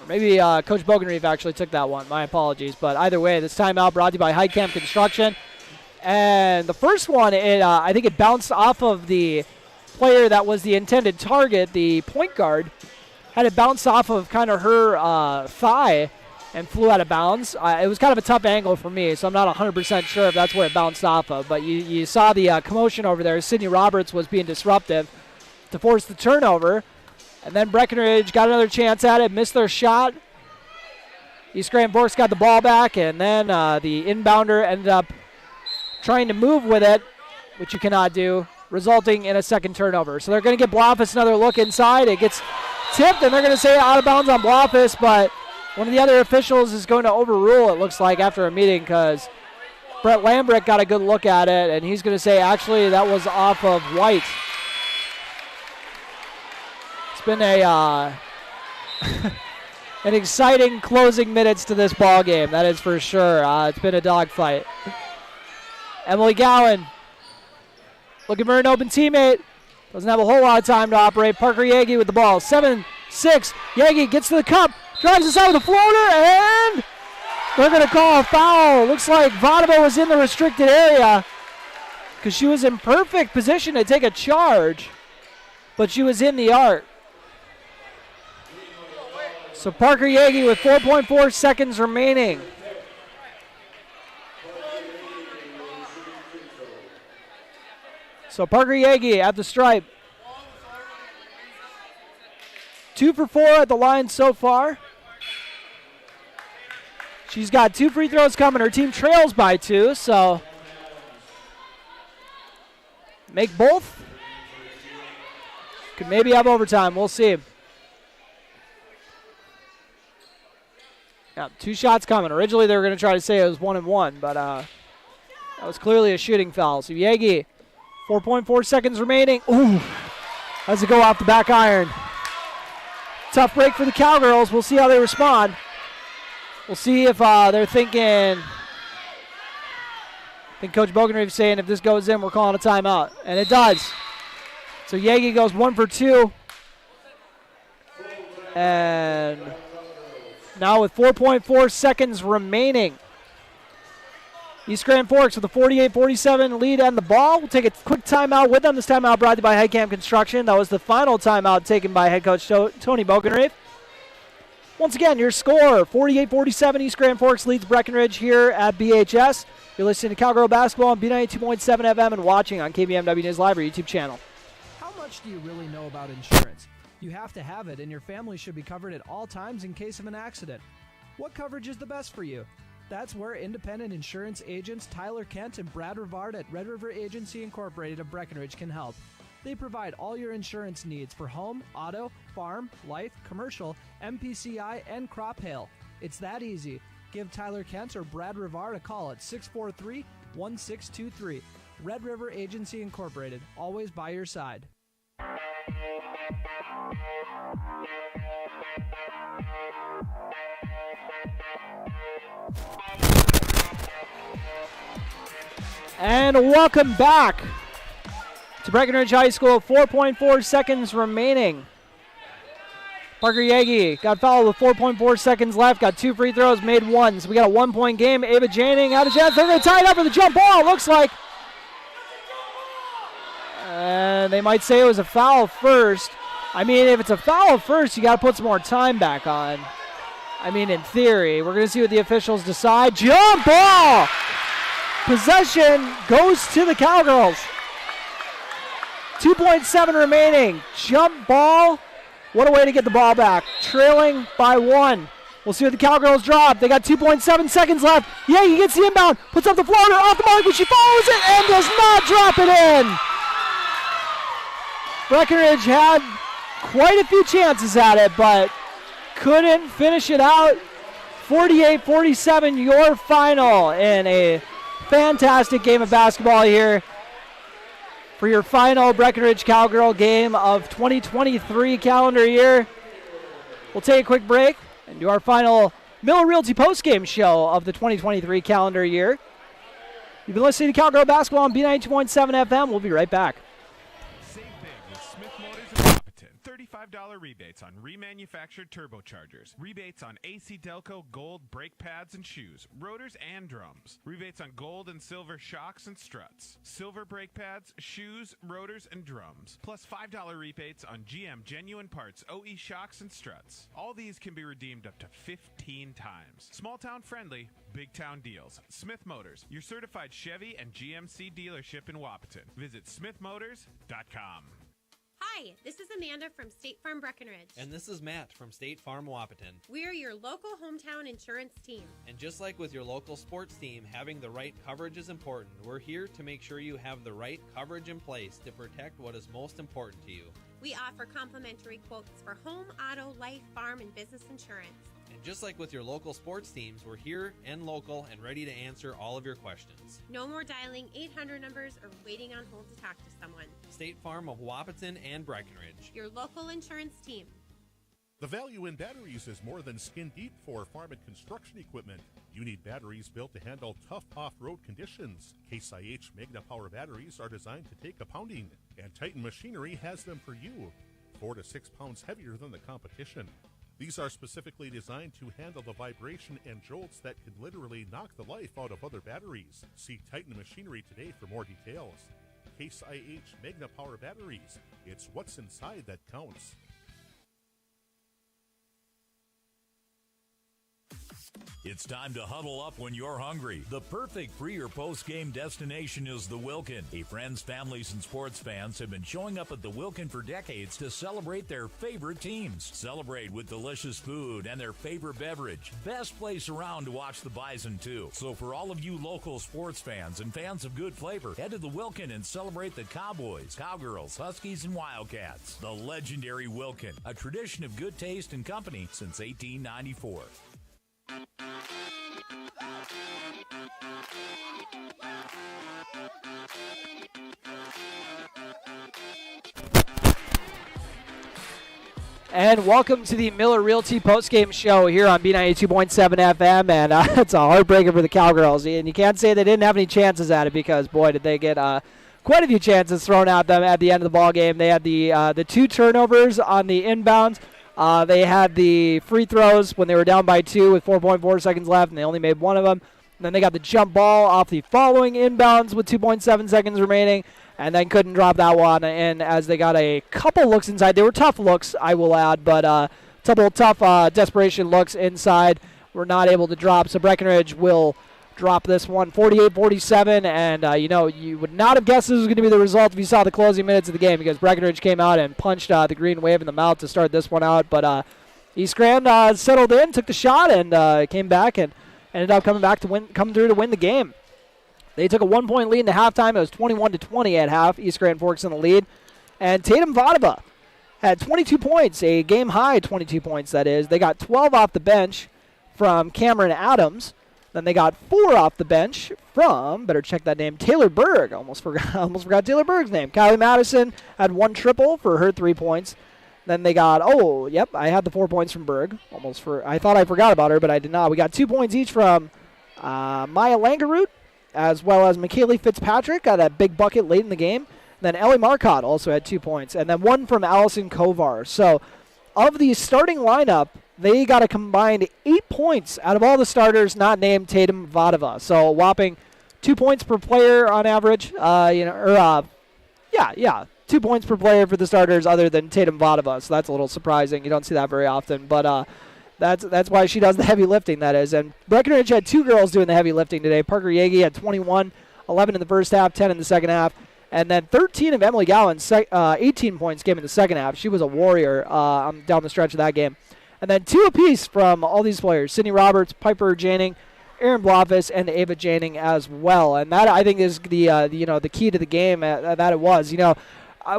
Or maybe Coach Bogenreef actually took that one. My apologies. But either way, this timeout brought to you by Heidkamp Construction. And the first one, I think it bounced off of the player that was the intended target, the point guard. Had it bounced off of kind of her thigh and flew out of bounds. It was kind of a tough angle for me, so I'm not 100% sure if that's where it bounced off of. But you saw the commotion over there. Sydney Roberts was being disruptive to force the turnover. And then Breckenridge got another chance at it, missed their shot. East Grand Forks got the ball back, and then the inbounder ended up trying to move with it, which you cannot do, resulting in a second turnover. So they're going to give Blofis another look inside. It gets tipped, and they're going to say out of bounds on Blofis, but one of the other officials is going to overrule, it looks like, after a meeting, because Brett Lambrecht got a good look at it, and he's going to say, actually, that was off of White. It's been a an exciting closing minutes to this ball game, that is for sure. It's been a dogfight. Emily Gowan looking for an open teammate. Doesn't have a whole lot of time to operate. Parker Yagi with the ball. 7-6. Yagi gets to the cup. Drives us out with a floater. And they're going to call a foul. Looks like Vodova was in the restricted area because she was in perfect position to take a charge. But she was in the arc. So Parker Yagi with 4.4 seconds remaining. So Parker Yagi at the stripe. 2 for 4 at the line so far. She's got 2 free throws coming. Her team trails by 2, so make both. Could maybe have overtime. We'll see. Yeah, 2 shots coming. Originally they were going to try to say it was 1-1, but that was clearly a shooting foul. So Yagi, 4.4 seconds remaining. Ooh, has to go off the back iron. Tough break for the Cowgirls. We'll see how they respond. We'll see if they're thinking. I think Coach Bogenreef is saying if this goes in, we're calling a timeout. And it does. So Yagi goes 1 for 2. And now with 4.4 seconds remaining, East Grand Forks with a 48-47 lead and the ball. We'll take a quick timeout with them. This timeout brought to you by Heidkamp Construction. That was the final timeout taken by head coach Tony Bogenreef. Once again, your score, 48-47. East Grand Forks leads Breckenridge here at BHS. You're listening to Cowgirl Basketball on B92.7 FM and watching on KBMW News Live YouTube channel. How much do you really know about insurance? You have to have it, and your family should be covered at all times in case of an accident. What coverage is the best for you? That's where independent insurance agents Tyler Kent and Brad Rivard at Red River Agency Incorporated of Breckenridge can help. They provide all your insurance needs for home, auto, farm, life, commercial, MPCI, and crop hail. It's that easy. Give Tyler Kent or Brad Rivard a call at 643-1623. Red River Agency Incorporated, always by your side. And welcome back to Breckenridge High School. 4.4 seconds remaining. Parker Yagi got fouled with 4.4 seconds left. Got 2 free throws, made 1. So we got a 1-point game. Ava Janing out of chance. They're going to tie it up for the jump ball, it looks like. And they might say it was a foul first. I mean, if it's a foul first, you got to put some more time back on. I mean, in theory. We're going to see what the officials decide. Jump ball! Possession goes to the Cowgirls. 2.7 remaining. Jump ball What a way to get the ball back. Trailing by 1. We'll see what the Cowgirls drop. They got 2.7 seconds left. Yeah, he gets the inbound. Puts up the floater. Off the mark, and she follows it and does not drop it in. Breckenridge had quite a few chances at it, but couldn't finish it out. 48-47, your final in a fantastic game of basketball here for your final Breckenridge Cowgirl game of 2023 calendar year. We'll take a quick break and do our final Miller Realty postgame show of the 2023 calendar year. You've been listening to Cowgirl Basketball on B92.7 FM. We'll be right back. Save big with Smith Motors in Wahpeton. $35 rebates on remanufactured turbochargers. Rebates on AC Delco Gold brake pads and shoes, rotors and drums. Rebates on gold and silver shocks and struts. Silver brake pads, shoes, rotors, and drums. Plus $5 rebates on GM genuine parts, OE shocks and struts. All these can be redeemed up to 15 times. Small town friendly, big town deals. Smith Motors, your certified Chevy and GMC dealership in Wahpeton. Visit smithmotors.com. Hi, this is Amanda from State Farm Breckenridge. And this is Matt from State Farm Wahpeton. We are your local hometown insurance team. And just like with your local sports team, having the right coverage is important. We're here to make sure you have the right coverage in place to protect what is most important to you. We offer complimentary quotes for home, auto, life, farm, and business insurance. And just like with your local sports teams, we're here and local and ready to answer all of your questions. No more dialing 800 numbers or waiting on hold to talk to someone. State Farm of Wahpeton and Breckenridge. Your local insurance team. The value in batteries is more than skin deep for farm and construction equipment. You need batteries built to handle tough off-road conditions. Case IH Magna Power batteries are designed to take a pounding, and Titan Machinery has them for you, 4 to 6 pounds heavier than the competition. These are specifically designed to handle the vibration and jolts that can literally knock the life out of other batteries. See Titan Machinery today for more details. Case IH Magna Power batteries. It's what's inside that counts. It's time to huddle up when you're hungry. The perfect pre- or post-game destination is the Wilkin. Friends, families, and sports fans have been showing up at the Wilkin for decades to celebrate their favorite teams. Celebrate with delicious food and their favorite beverage. Best place around to watch the Bison, too. So for all of you local sports fans and fans of good flavor, head to the Wilkin and celebrate the Cowboys, Cowgirls, Huskies, and Wildcats. The legendary Wilkin, a tradition of good taste and company since 1894. And welcome to the Miller Realty postgame show here on B92.7 FM. And it's a heartbreaker for the Cowgirls. And you can't say they didn't have any chances at it because, boy, did they get quite a few chances thrown at them at the end of the ball game. They had the 2 turnovers on the inbounds. They had the free throws when they were down by 2 with 4.4 seconds left, and they only made one of them. And then they got the jump ball off the following inbounds with 2.7 seconds remaining, and then couldn't drop that one in as they got a couple looks inside. They were tough looks, I will add, but a couple tough desperation looks inside were not able to drop. So Breckenridge will drop this one 48-47, and you would not have guessed this was going to be the result if you saw the closing minutes of the game because Breckenridge came out and punched the Green Wave in the mouth to start this one out. But East Grand settled in, took the shot, and came back and ended up coming through to win the game. They took a 1-point lead in the halftime. It was 21-20 at half. East Grand Forks in the lead. And Tatum Vadova had 22 points, a game-high 22 points, that is. They got 12 off the bench from Cameron Adams. Then they got 4 off the bench from, better check that name, Taylor Berg. Almost forgot Taylor Berg's name. Kylie Madison had 1 triple for her 3 points. Then they got, I had the 4 points from Berg. I thought I forgot about her, but I did not. We got 2 points each from Maya Langeroot, as well as McKaylee Fitzpatrick got that big bucket late in the game. Then Ellie Marcotte also had 2 points. And then 1 from Allison Kovar. So of the starting lineup, they got a combined 8 points out of all the starters not named Tatum Vadova. So a whopping 2 points per player on average. 2 points per player for the starters other than Tatum Vadova. So that's a little surprising. You don't see that very often. But that's why she does the heavy lifting, that is. And Breckenridge had 2 girls doing the heavy lifting today. Parker Yagi had 21, 11 in the first half, 10 in the second half. And then 13 of Emily Gowan's 18 points came in the second half. She was a warrior down the stretch of that game. And then 2 apiece from all these players: Sydney Roberts, Piper Janning, Aaron Blofis, and Ava Janning as well. And that, I think, is the key to the game that it was.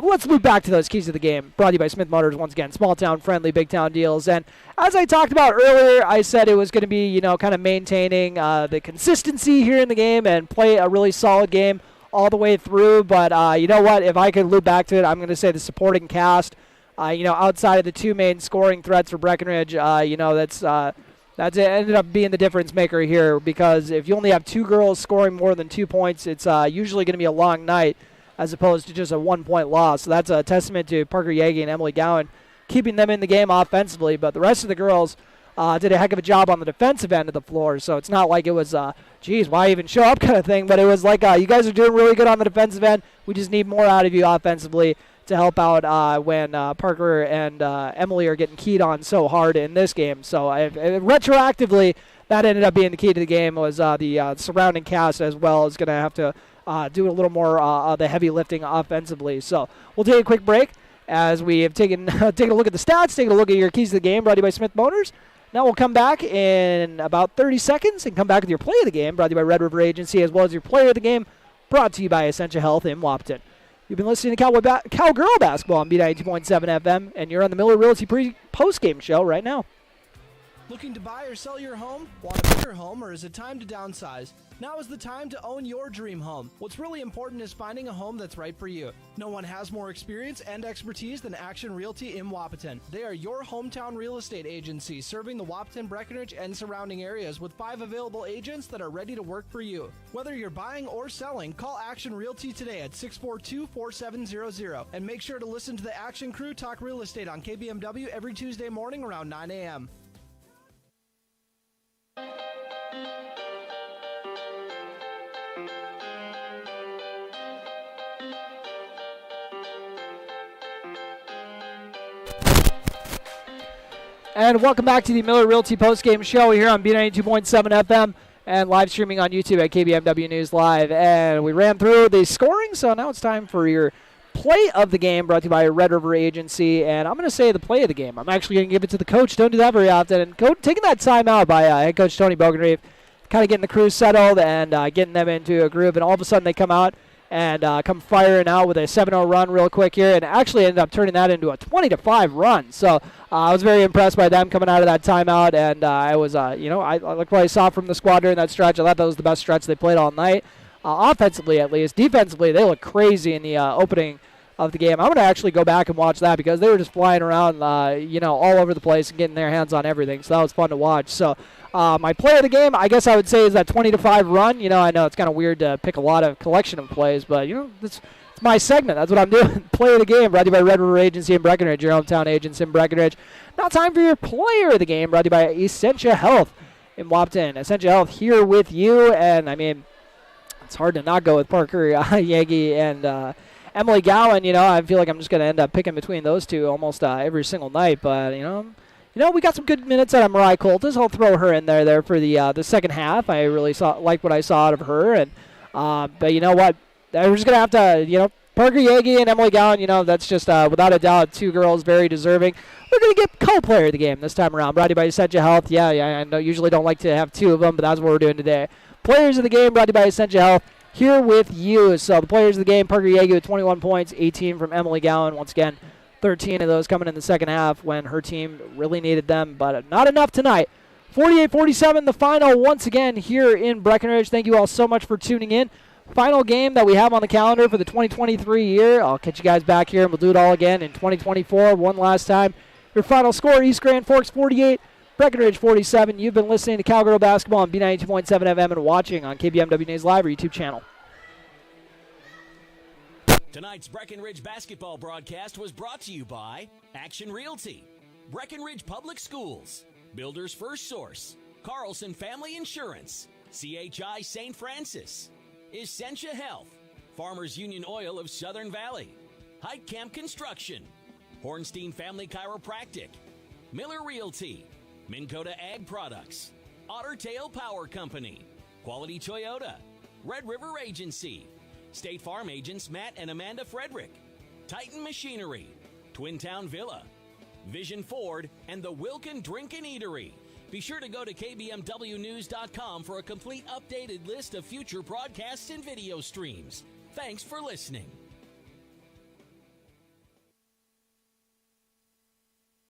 Let's move back to those keys to the game. Brought to you by Smith Motors once again. Small town friendly, big town deals. And as I talked about earlier, I said it was going to be, kind of maintaining the consistency here in the game and play a really solid game all the way through. But you know what? If I could loop back to it, I'm going to say the supporting cast. Outside of the 2 main scoring threats for Breckenridge, that's it ended up being the difference maker here, because if you only have 2 girls scoring more than 2 points, it's usually going to be a long night as opposed to just a 1-point loss. So that's a testament to Parker Yagi and Emily Gowan keeping them in the game offensively. But the rest of the girls did a heck of a job on the defensive end of the floor. So it's not like it was, geez, why even show up kind of thing. But it was like, you guys are doing really good on the defensive end. We just need more out of you offensively to help out when Parker and Emily are getting keyed on so hard in this game. So retroactively, that ended up being the key to the game, was the surrounding cast as well is going to have to do a little more of the heavy lifting offensively. So we'll take a quick break as we have taken a look at the stats, taken a look at your keys to the game, brought to you by Smith Motors. Now we'll come back in about 30 seconds and come back with your play of the game, brought to you by Red River Agency, as well as your player of the game, brought to you by Essentia Health in Wapton. You've been listening to Cowgirl Basketball on B92.7 FM, and you're on the Miller Realty post-game show right now. Looking to buy or sell your home? Want a bigger home, or is it time to downsize? Now is the time to own your dream home. What's really important is finding a home that's right for you. No one has more experience and expertise than Action Realty in Wahpeton. They are your hometown real estate agency, serving the Wahpeton, Breckenridge, and surrounding areas with 5 available agents that are ready to work for you. Whether you're buying or selling, call Action Realty today at 642-4700. And make sure to listen to the Action Crew talk real estate on KBMW every Tuesday morning around 9 a.m. And welcome back to the Miller Realty postgame show here on B92.7 FM and live streaming on YouTube at KBMW News Live. And we ran through the scoring, so now it's time for your play of the game, brought to you by Red River Agency. And I'm going to say the play of the game. I'm actually going to give it to the coach. Don't do that very often. And taking that timeout by head coach Tony Bogenreef, kind of getting the crew settled and getting them into a groove. And all of a sudden they come out and come firing out with a 7-0 run real quick here, and actually ended up turning that into a 20-5 run. So I was very impressed by them coming out of that timeout, and I was, I like what I saw from the squad during that stretch. I thought that was the best stretch they played all night, offensively at least. Defensively, they looked crazy in the opening of the game. I'm going to actually go back and watch that because they were just flying around, all over the place and getting their hands on everything. So that was fun to watch. So my play of the game, I guess I would say, is that 20-5 run. I know it's kind of weird to pick a lot of collection of plays, but, it's my segment. That's what I'm doing. Play of the game, brought to you by Red River Agency in Breckenridge, your hometown agents in Breckenridge. Now time for your player of the game, brought to you by Essentia Health in Wapton. Essentia Health here with you, and, it's hard to not go with Parker Yagi and Emily Gowan. I feel like I'm just going to end up picking between those two almost every single night, but, we got some good minutes out of Mariah Coltis. I'll throw her in there for the second half. I really like what I saw out of her, and but you know what? We're just gonna have to, Parker Yagi and Emily Gowan. That's just without a doubt 2 girls very deserving. We're gonna get co-player of the game this time around, brought to you by Essentia Health. Yeah, I know usually don't like to have 2 of them, but that's what we're doing today. Players of the game, brought to you by Essentia Health. Here with you. So the players of the game: Parker Yagi with 21 points, 18 from Emily Gowan. Once again, 13 of those coming in the second half when her team really needed them, but not enough tonight. 48-47, the final once again here in Breckenridge. Thank you all so much for tuning in. Final game that we have on the calendar for the 2023 year. I'll catch you guys back here, and we'll do it all again in 2024 one last time. Your final score: East Grand Forks 48, Breckenridge 47. You've been listening to Cowgirl Basketball on B92.7 FM and watching on KBMW News Live or YouTube channel. Tonight's Breckenridge basketball broadcast was brought to you by Action Realty, Breckenridge Public Schools, Builders First Source, Carlson Family Insurance, CHI St. Francis, Essentia Health, Farmers Union Oil of Southern Valley, Heitkamp Construction, Hornstein Family Chiropractic, Miller Realty, Minn Kota Ag Products, Otter Tail Power Company, Quality Toyota, Red River Agency, State Farm agents Matt and Amanda Frederick, Titan Machinery, Twin Town Villa, Vision Ford, and the Wilkin Drink and Eatery. Be sure to go to kbmwnews.com for a complete updated list of future broadcasts and video streams. Thanks for listening.